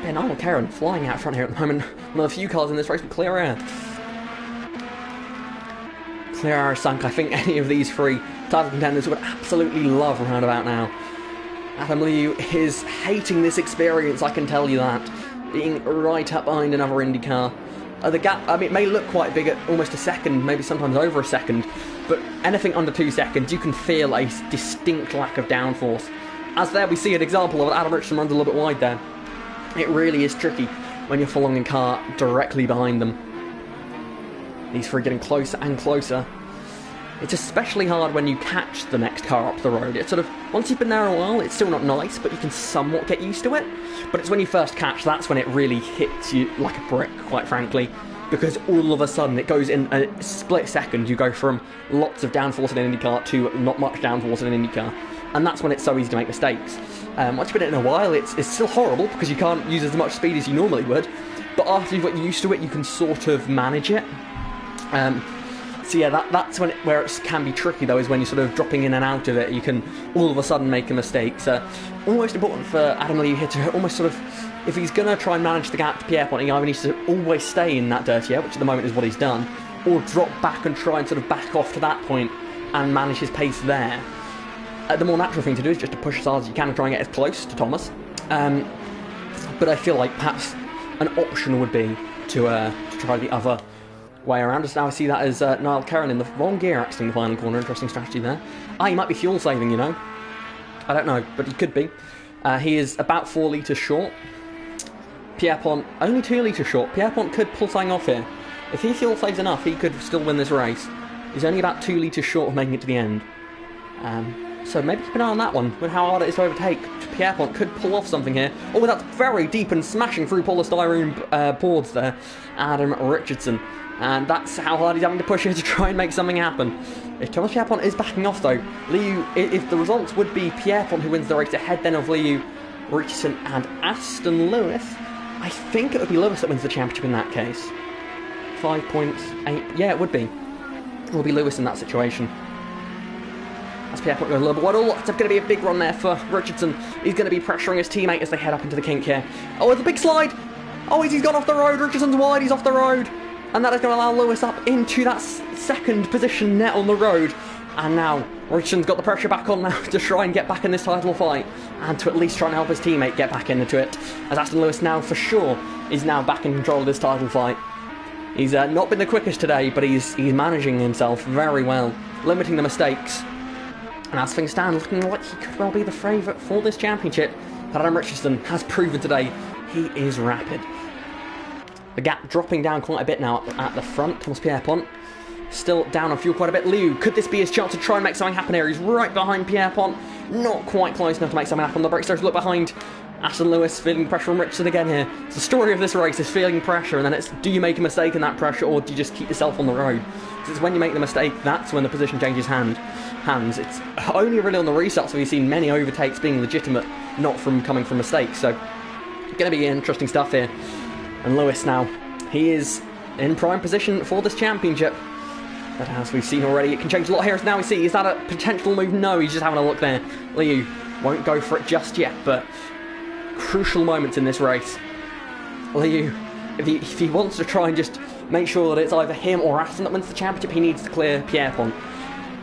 Niall Karen flying out front here at the moment. One of the few cars in this race with clear air. Clear air sunk. I think any of these 3 title contenders would absolutely love around about now. Adam Liu is hating this experience, I can tell you that. Being right up behind another IndyCar. The gap, it may look quite big at almost a second, maybe sometimes over a second, but anything under 2 seconds, you can feel a distinct lack of downforce. As there we see an example of Adam Richardson runs a little bit wide there. It really is tricky when you're following a car directly behind them. These 3 getting closer and closer. It's especially hard when you catch the next car up the road. It's sort of, once you've been there a while, it's still not nice, but you can somewhat get used to it. But it's when you first catch, that's when it really hits you like a brick, quite frankly. Because all of a sudden, it goes in a split second, you go from lots of downforce in an IndyCar to not much downforce in an IndyCar. And that's when it's so easy to make mistakes. Once you've been in it a while, it's still horrible because you can't use as much speed as you normally would. But after you've got used to it, you can sort of manage it. So yeah, that's where it can be tricky though, is when you're sort of dropping in and out of it. You can all of a sudden make a mistake. So almost important for Adam Liu here to almost sort of, if he's going to try and manage the gap to Pierpont, he either needs to always stay in that dirty air, which at the moment is what he's done, or drop back and try and sort of back off to that point and manage his pace there. The more natural thing to do is just to push as hard as you can and try and get as close to Thomas. But I feel like perhaps an option would be to try the other way around. Just now I see that as Niall Karen in the wrong gear actually in the final corner. Interesting strategy there. He might be fuel saving, you know. I don't know, but he could be. He is about 4 litres short. Pierpont only 2 litres short. Pierpont could pull something off here. If he fuel saves enough, he could still win this race. He's only about 2 litres short of making it to the end. So maybe keep an eye on that one, with how hard it is to overtake. Pierpont could pull off something here. Oh, that's very deep and smashing through polystyrene boards there. Adam Richardson. And that's how hard he's having to push here to try and make something happen. If Thomas Pierpont is backing off though, Liu, if the results would be Pierpont who wins the race ahead then of Liu, Richardson and Aston Lewis, I think it would be Lewis that wins the championship in that case. 5 points, 8, yeah it would be. It will be Lewis in that situation. As Pierpont goes a little bit wide, it's going to be a big run there for Richardson. He's going to be pressuring his teammate as they head up into the kink here. Oh, it's a big slide! Oh, he's gone off the road, Richardson's wide, he's off the road. And that is going to allow Lewis up into that second position net on the road. And now, Richardson's got the pressure back on now to try and get back in this title fight. And to at least try and help his teammate get back into it. As Aston Lewis now, for sure, is now back in control of this title fight. He's not been the quickest today, but he's managing himself very well. Limiting the mistakes. And as things stand, looking like he could well be the favourite for this championship. But Adam Richardson has proven today he is rapid. The gap dropping down quite a bit now at the front. Thomas Pierpont still down on fuel quite a bit. Liu, could this be his chance to try and make something happen here? He's right behind Pierpont. Not quite close enough to make something happen. The brakes starts to look behind. Aston Lewis feeling pressure from Richardson again here. It's the story of this race is feeling pressure, and then it's, do you make a mistake in that pressure, or do you just keep yourself on the road? Because it's when you make the mistake, that's when the position changes hands. It's only really on the restarts where you've seen many overtakes being legitimate, not from coming from mistakes. So, going to be interesting stuff here. And Lewis now, he is in prime position for this championship. But as we've seen already, it can change a lot here. As now we see, is that a potential move? No, he's just having a look there. Liu won't go for it just yet, but crucial moments in this race. Liu, if he wants to try and just make sure that it's either him or Aston that wins the championship, he needs to clear Pierpont.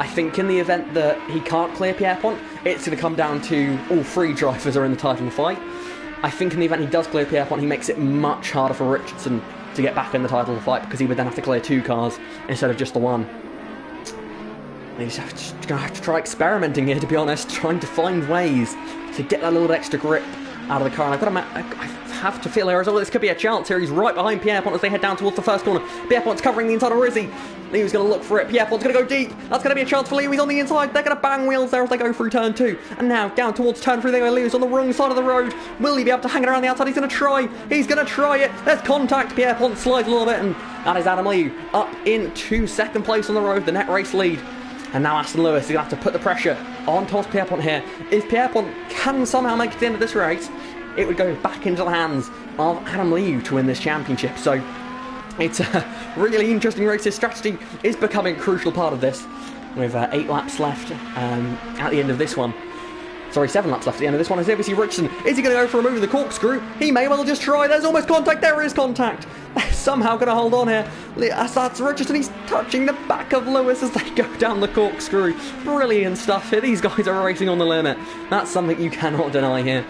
I think in the event that he can't clear Pierpont, it's going to come down to all three drivers are in the title fight. I think in the event he does clear Pierpont, he makes it much harder for Richardson to get back in the title fight, because he would then have to clear 2 cars instead of just the one. He's going to have to try experimenting here, to be honest, trying to find ways to get that little extra grip out of the car. And I have to feel here as well, this could be a chance here. He's right behind Pierpont as they head down towards the first corner. Pierpont's covering the inside of Rizzi. Liu's going to look for it. Pierpont's going to go deep. That's going to be a chance for Liu. He's on the inside. They're going to bang wheels there as they go through turn 2. And now down towards turn 3. They go. Liu's on the wrong side of the road. Will he be able to hang it around the outside? He's going to try. He's going to try it. There's contact. Pierpont slides a little bit, and that is Adam Liu up into second place on the road, the net race lead. And now Aston Lewis is going to have to put the pressure on Thomas Pierpont here. If Pierpont can somehow make it to the end of this race, it would go back into the hands of Adam Liu to win this championship. So it's a really interesting race. His strategy is becoming a crucial part of this, with 8 laps left at the end of this one. Sorry, 7 laps left at the end of this one. As we see Richardson, is he going to go for a move of the corkscrew? He may well just try. There's almost contact. There is contact. They're somehow going to hold on here. That's Richardson. He's touching the back of Lewis as they go down the corkscrew. Brilliant stuff here. These guys are racing on the limit. That's something you cannot deny here.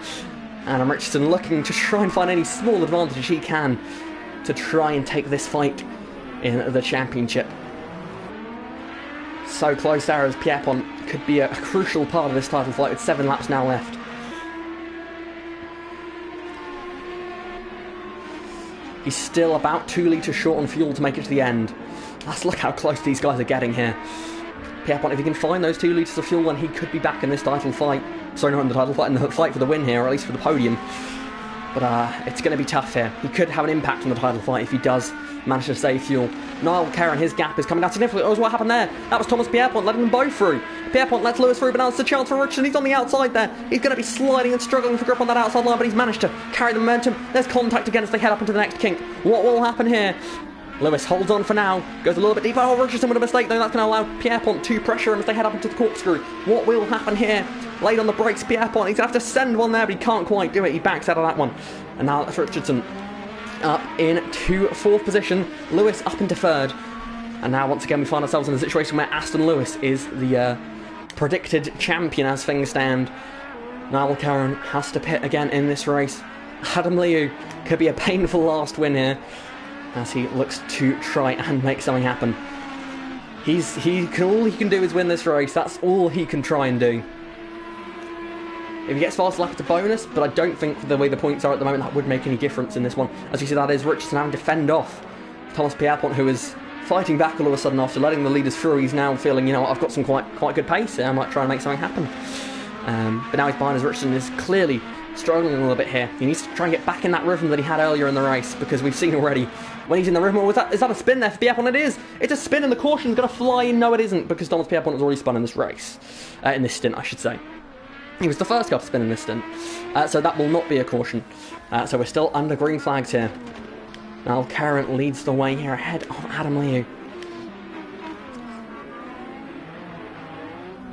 Adam Richardson looking to try and find any small advantage he can to try and take this fight in the championship. So close there, as Pierpont could be a crucial part of this title fight with 7 laps now left. He's still about 2 litres short on fuel to make it to the end. Let's look how close these guys are getting here. Pierpont, if he can find those 2 litres of fuel, then he could be back in this title fight. Sorry, not in the title fight, in the fight for the win here, or at least for the podium. But it's going to be tough here. He could have an impact on the title fight if he does manage to save fuel. Niall Kerrin, his gap is coming down significantly. Oh, what happened there? That was Thomas Pierpont letting them both through. Pierpont lets Lewis through, but now it's a chance for Richardson. He's on the outside there. He's going to be sliding and struggling for grip on that outside line, but he's managed to carry the momentum. There's contact again as they head up into the next kink. What will happen here? Lewis holds on for now, goes a little bit deeper. Oh, Richardson with a mistake though. That's going to allow Pierpont to pressure him as they head up into the corkscrew. What will happen here? Laid on the brakes, Pierpont. He's going to have to send one there, but he can't quite do it. He backs out of that one. And now that's Richardson up into 4th position. Lewis up into 3rd. And now once again we find ourselves in a situation where Aston Lewis is the predicted champion as things stand. Niall Kerrin has to pit again in this race. Adam Liu could be a painful last win here, as he looks to try and make something happen. All he can do is win this race. That's all he can try and do. If he gets fast lap, it's a bonus, but I don't think the way the points are at the moment that would make any difference in this one. As you see, that is Richardson having to fend off Thomas Pierpont, who is fighting back all of a sudden after letting the leaders through. He's now feeling, you know, I've got some quite good pace here. I might try and make something happen. But now he's behind, as Richardson is clearly struggling a little bit here. He needs to try and get back in that rhythm that he had earlier in the race, because we've seen already when he's in the rhythm. Is that a spin there for Pierpont? It is. It's a spin, and the caution's going to fly in. No, it isn't, because Thomas Pierpont has already spun in this race, in this stint, I should say. He was the first car to spin in this stint, so that will not be a caution. So we're still under green flags here. Niall Kerrin leads the way here ahead of Adam Liu.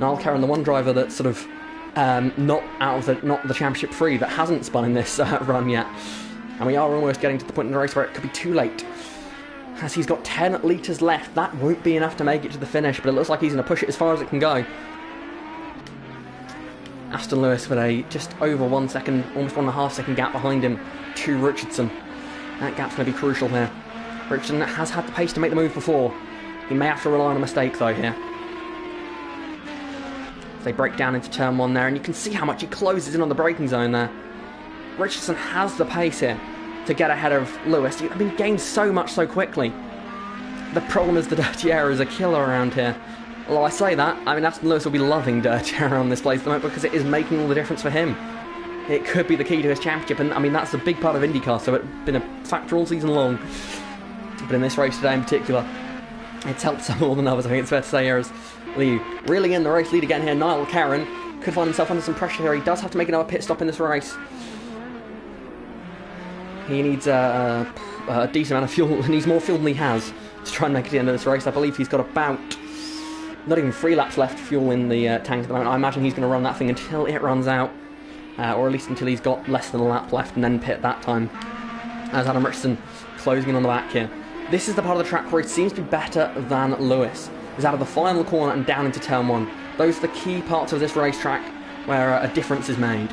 Niall Kerrin, the one driver that's sort of not the championship 3, that hasn't spun in this run yet. And we are almost getting to the point in the race where it could be too late, as he's got 10 litres left. That won't be enough to make it to the finish, but it looks like he's going to push it as far as it can go. Aston Lewis with a just over 1 second, almost 1.5 second gap behind him to Richardson. That gap's going to be crucial here. Richardson has had the pace to make the move before. He may have to rely on a mistake though here. They break down into turn 1 there, and you can see how much he closes in on the braking zone there. Richardson has the pace here to get ahead of Lewis. I mean, gains so much so quickly. The problem is the dirty air is a killer around here. Although I say that, I mean, Aston Lewis will be loving dirty air around this place at the moment, because it is making all the difference for him. It could be the key to his championship, and I mean, that's a big part of IndyCar, so it's been a factor all season long. But in this race today in particular, it's helped some more than others, I think it's fair to say here, as Liu really in the race lead again here. Niall Kerrin could find himself under some pressure here. He does have to make another pit stop in this race. He needs a decent amount of fuel. He needs more fuel than he has to try and make it to the end of this race. I believe he's got about not even 3 laps left fuel in the tank at the moment. I imagine he's going to run that thing until it runs out, or at least until he's got less than a lap left, and then pit that time. As Adam Richardson closing in on the back here. This is the part of the track where it seems to be better than Lewis. is out of the final corner and down into turn 1. Those are the key parts of this racetrack where a difference is made.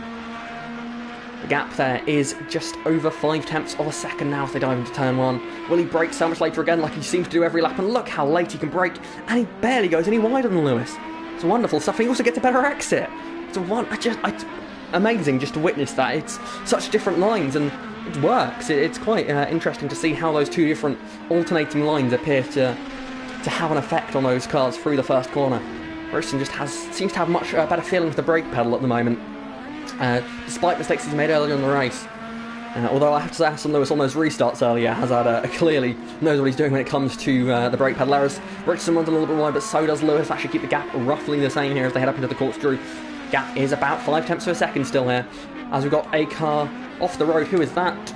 The gap there is just over 5/10 of a second now if they dive into turn 1. Will he brake so much later again like he seems to do every lap? And look how late he can brake, and he barely goes any wider than Lewis. It's wonderful stuff. He also gets a better exit. It's amazing just to witness that. It's such different lines and it works. It's quite interesting to see how those two different alternating lines appear to have an effect on those cars through the first corner. Richardson just seems to have much better feeling with the brake pedal at the moment, despite mistakes he's made earlier in the race. Although I have to say Aston Lewis on those restarts earlier has clearly knows what he's doing when it comes to the brake pedal errors. Richardson runs a little bit wide, but so does Lewis. That should keep the gap roughly the same here as they head up into the corkscrew. Gap is about 5/10 of a second still here, as we've got a car off the road. Who is that?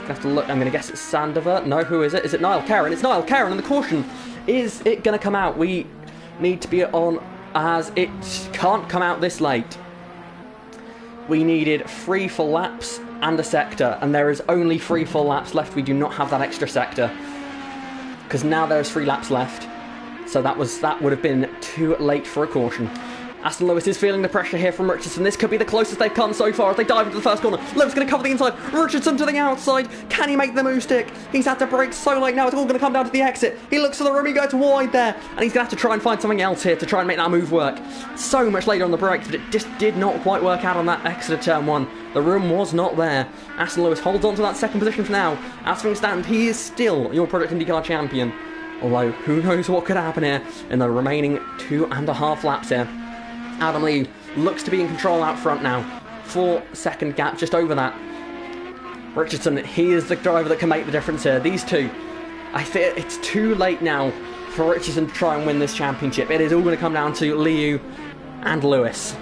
I have to look. I'm going to guess it's Sandover. No, who is it? Is it Niall Caron? It's Niall Caron, and the caution, is it going to come out? We need to be on, as it can't come out this late. We needed 3 full laps and a sector, and there is only 3 full laps left. We do not have that extra sector, because now there's 3 laps left. So that would have been too late for a caution. Aston Lewis is feeling the pressure here from Richardson. This could be the closest they've come so far as they dive into the first corner. Lewis going to cover the inside. Richardson to the outside. Can he make the move stick? He's had to brake so late now. It's all going to come down to the exit. He looks to the room. He goes wide there. And he's going to have to try and find something else here to try and make that move work. So much later on the brakes, but it just did not quite work out on that exit of turn 1. The room was not there. Aston Lewis holds on to that second position for now. As things stand, he is still your Project IndyCar champion. Although, who knows what could happen here in the remaining 2.5 laps here. Adam Lee looks to be in control out front now. 4-second gap just over that. Richardson, he is the driver that can make the difference here. These two, I think it's too late now for Richardson to try and win this championship. It is all going to come down to Liu and Lewis.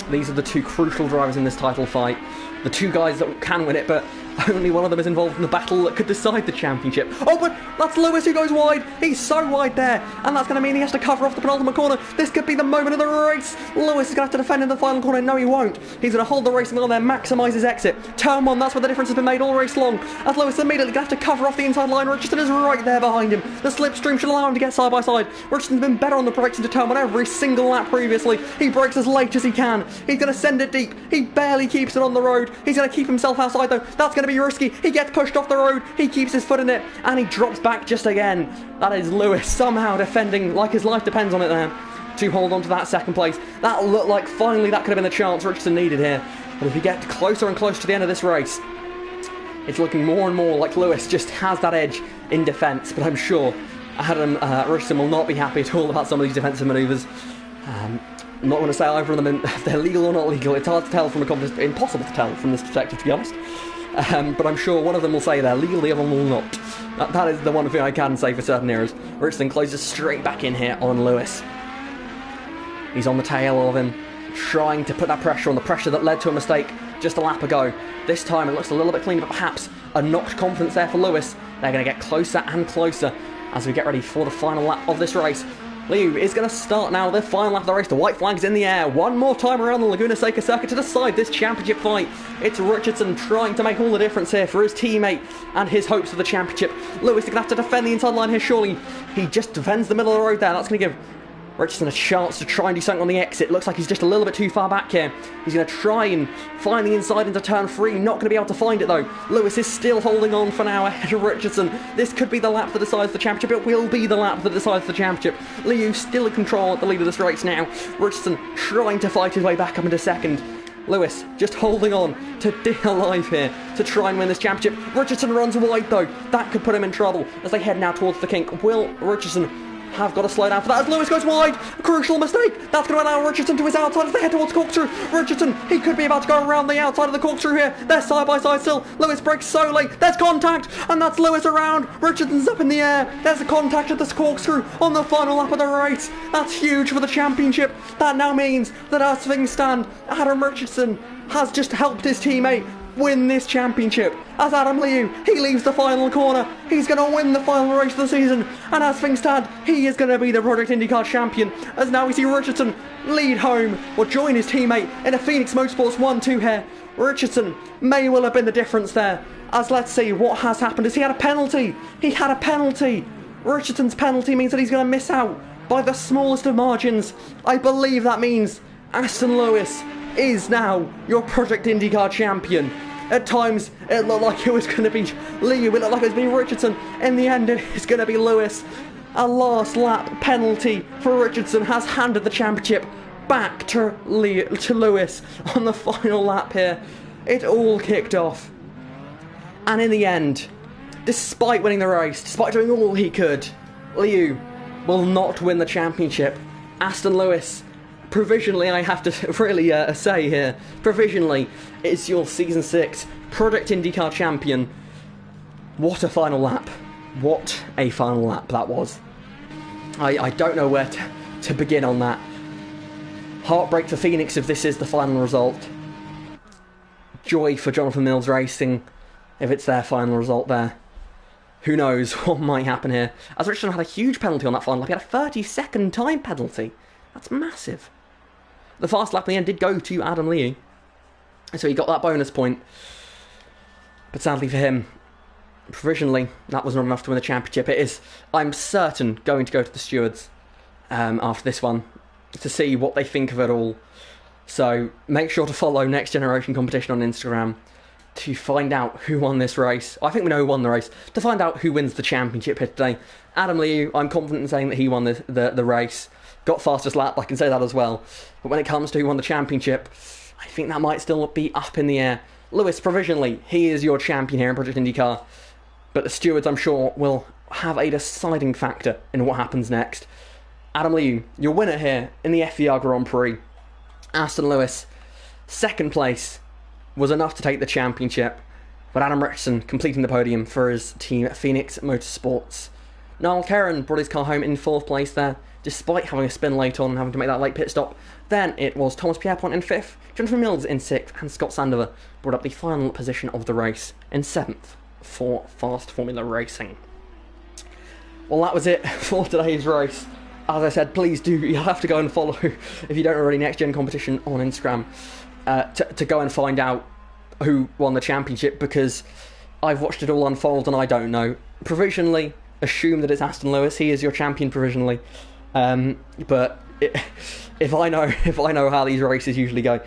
These are the two crucial drivers in this title fight. The two guys that can win it, but only one of them is involved in the battle that could decide the championship. Oh, but that's Lewis who goes wide. He's so wide there, and that's going to mean he has to cover off the penultimate corner. This could be the moment of the race. Lewis is going to have to defend in the final corner. No, he won't. He's going to hold the racing on there, maximise his exit. Turn 1, that's where the difference has been made all race long. As Lewis immediately going to have to cover off the inside line. Richardson is right there behind him. The slipstream should allow him to get side by side. Richardson's been better on the brakes into turn 1 every single lap previously. He brakes as late as he can. He's going to send it deep. He barely keeps it on the road. He's going to keep himself outside though. That's going to be risky. He gets pushed off the road. He keeps his foot in it, and he drops back just again. That is Lewis somehow defending like his life depends on it there to hold on to that second place. That looked like finally that could have been the chance Richardson needed here. But if we get closer and closer to the end of this race, it's looking more and more like Lewis just has that edge in defence. But I'm sure Richardson will not be happy at all about some of these defensive manoeuvres. I'm not going to say either of them if they're legal or not legal. It's hard to tell from a competition, impossible to tell from this perspective, to be honest. But I'm sure one of them will say they're legal, the other one will not. That is the one thing I can say for certain here is Richardson closes straight back in here on Lewis. He's on the tail of him, trying to put that pressure on, the pressure that led to a mistake just a lap ago. This time it looks a little bit cleaner, but perhaps a knocked confidence there for Lewis. They're going to get closer and closer as we get ready for the final lap of this race. Liu is going to start now the final lap of the race. The white flag's in the air. One more time around the Laguna Seca circuit to decide this championship fight. It's Richardson trying to make all the difference here for his teammate and his hopes for the championship. Lewis is going to have to defend the inside line here, surely. He just defends the middle of the road there. That's going to give Richardson a chance to try and do something on the exit. Looks like he's just a little bit too far back here. He's going to try and find the inside into turn 3. Not going to be able to find it though. Lewis is still holding on for now ahead of Richardson. This could be the lap that decides the championship. It will be the lap that decides the championship. Liu still in control at the lead of this race now. Richardson trying to fight his way back up into second. Lewis just holding on to stay alive here to try and win this championship. Richardson runs wide though. That could put him in trouble as they head now towards the kink. Will Richardson have got to slow down for that as Lewis goes wide? A crucial mistake. That's going to allow Richardson to his outside as they head towards corkscrew. Richardson, he could be about to go around the outside of the corkscrew here. They're side by side still. Lewis breaks so late. There's contact, and that's Lewis around. Richardson's up in the air. There's a contact at this corkscrew on the final lap of the race. That's huge for the championship. That now means that as things stand, Adam Richardson has just helped his teammate win this championship. As Adam Liu, he leaves the final corner. He's going to win the final race of the season. And as things stand, he is going to be the Project IndyCar champion. As now we see Richardson lead home or join his teammate in a Phoenix Motorsports 1-2 here. Richardson may well have been the difference there. As let's see what has happened. As he had a penalty. He had a penalty. Richardson's penalty means that he's going to miss out by the smallest of margins. I believe that means Aston Lewis is now your Project IndyCar champion. At times, it looked like it was going to be Liu, it looked like it was going to be Richardson. In the end, it's going to be Lewis. A last lap penalty for Richardson has handed the championship back to Lewis on the final lap here. It all kicked off. And in the end, despite winning the race, despite doing all he could, Liu will not win the championship. Aston Lewis, provisionally, I have to really say here, provisionally, is your Season 6 Project IndyCar champion. What a final lap. What a final lap that was. I don't know where to begin on that. Heartbreak for Phoenix if this is the final result. Joy for Jonathan Mills Racing if it's their final result there. Who knows what might happen here. As Richardson had a huge penalty on that final lap. He had a 30-second time penalty. That's massive. The fast lap in the end did go to Adam Liu, so he got that bonus point. But sadly for him, provisionally, that was not enough to win the championship. It is, I'm certain, going to go to the stewards after this one to see what they think of it all. So make sure to follow Next Generation Competition on Instagram to find out who won this race. I think we know who won the race. To find out who wins the championship here today. Adam Liu, I'm confident in saying that he won the race. Got fastest lap, I can say that as well. But when it comes to who won the championship, I think that might still be up in the air. Lewis, provisionally, he is your champion here in Project IndyCar. But the stewards, I'm sure, will have a deciding factor in what happens next. Adam Liu, your winner here in the FVR Grand Prix. Aston Lewis, second place, was enough to take the championship. But Adam Richardson completing the podium for his team at Phoenix Motorsports. Niall Kerrin brought his car home in fourth place there, despite having a spin late on and having to make that late pit stop. Then it was Thomas Pierpont in fifth, Jonathan Mills in sixth, and Scott Sandover brought up the final position of the race in seventh for Fast Formula Racing. Well, that was it for today's race. As I said, please do, you have to go and follow, if you don't already, Next Gen Competition on Instagram, to go and find out who won the championship, because I've watched it all unfold and I don't know. Provisionally, assume that it's Aston Lewis. He is your champion provisionally. But if I know how these races usually go,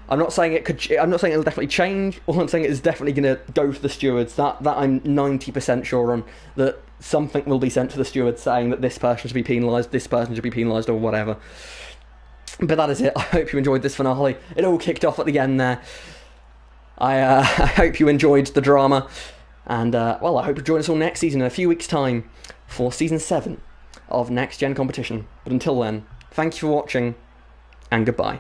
I'm not saying I'm not saying it'll definitely change. All I'm saying is definitely going to go to the stewards. That I'm 90% sure on, that something will be sent to the stewards saying that this person should be penalised, this person should be penalised, or whatever. But that is it. I hope you enjoyed this finale. It all kicked off at the end there. I hope you enjoyed the drama. And, well, I hope you join us all next season in a few weeks' time for Season 7 of Next Gen Competition. But until then, thank you for watching, and goodbye.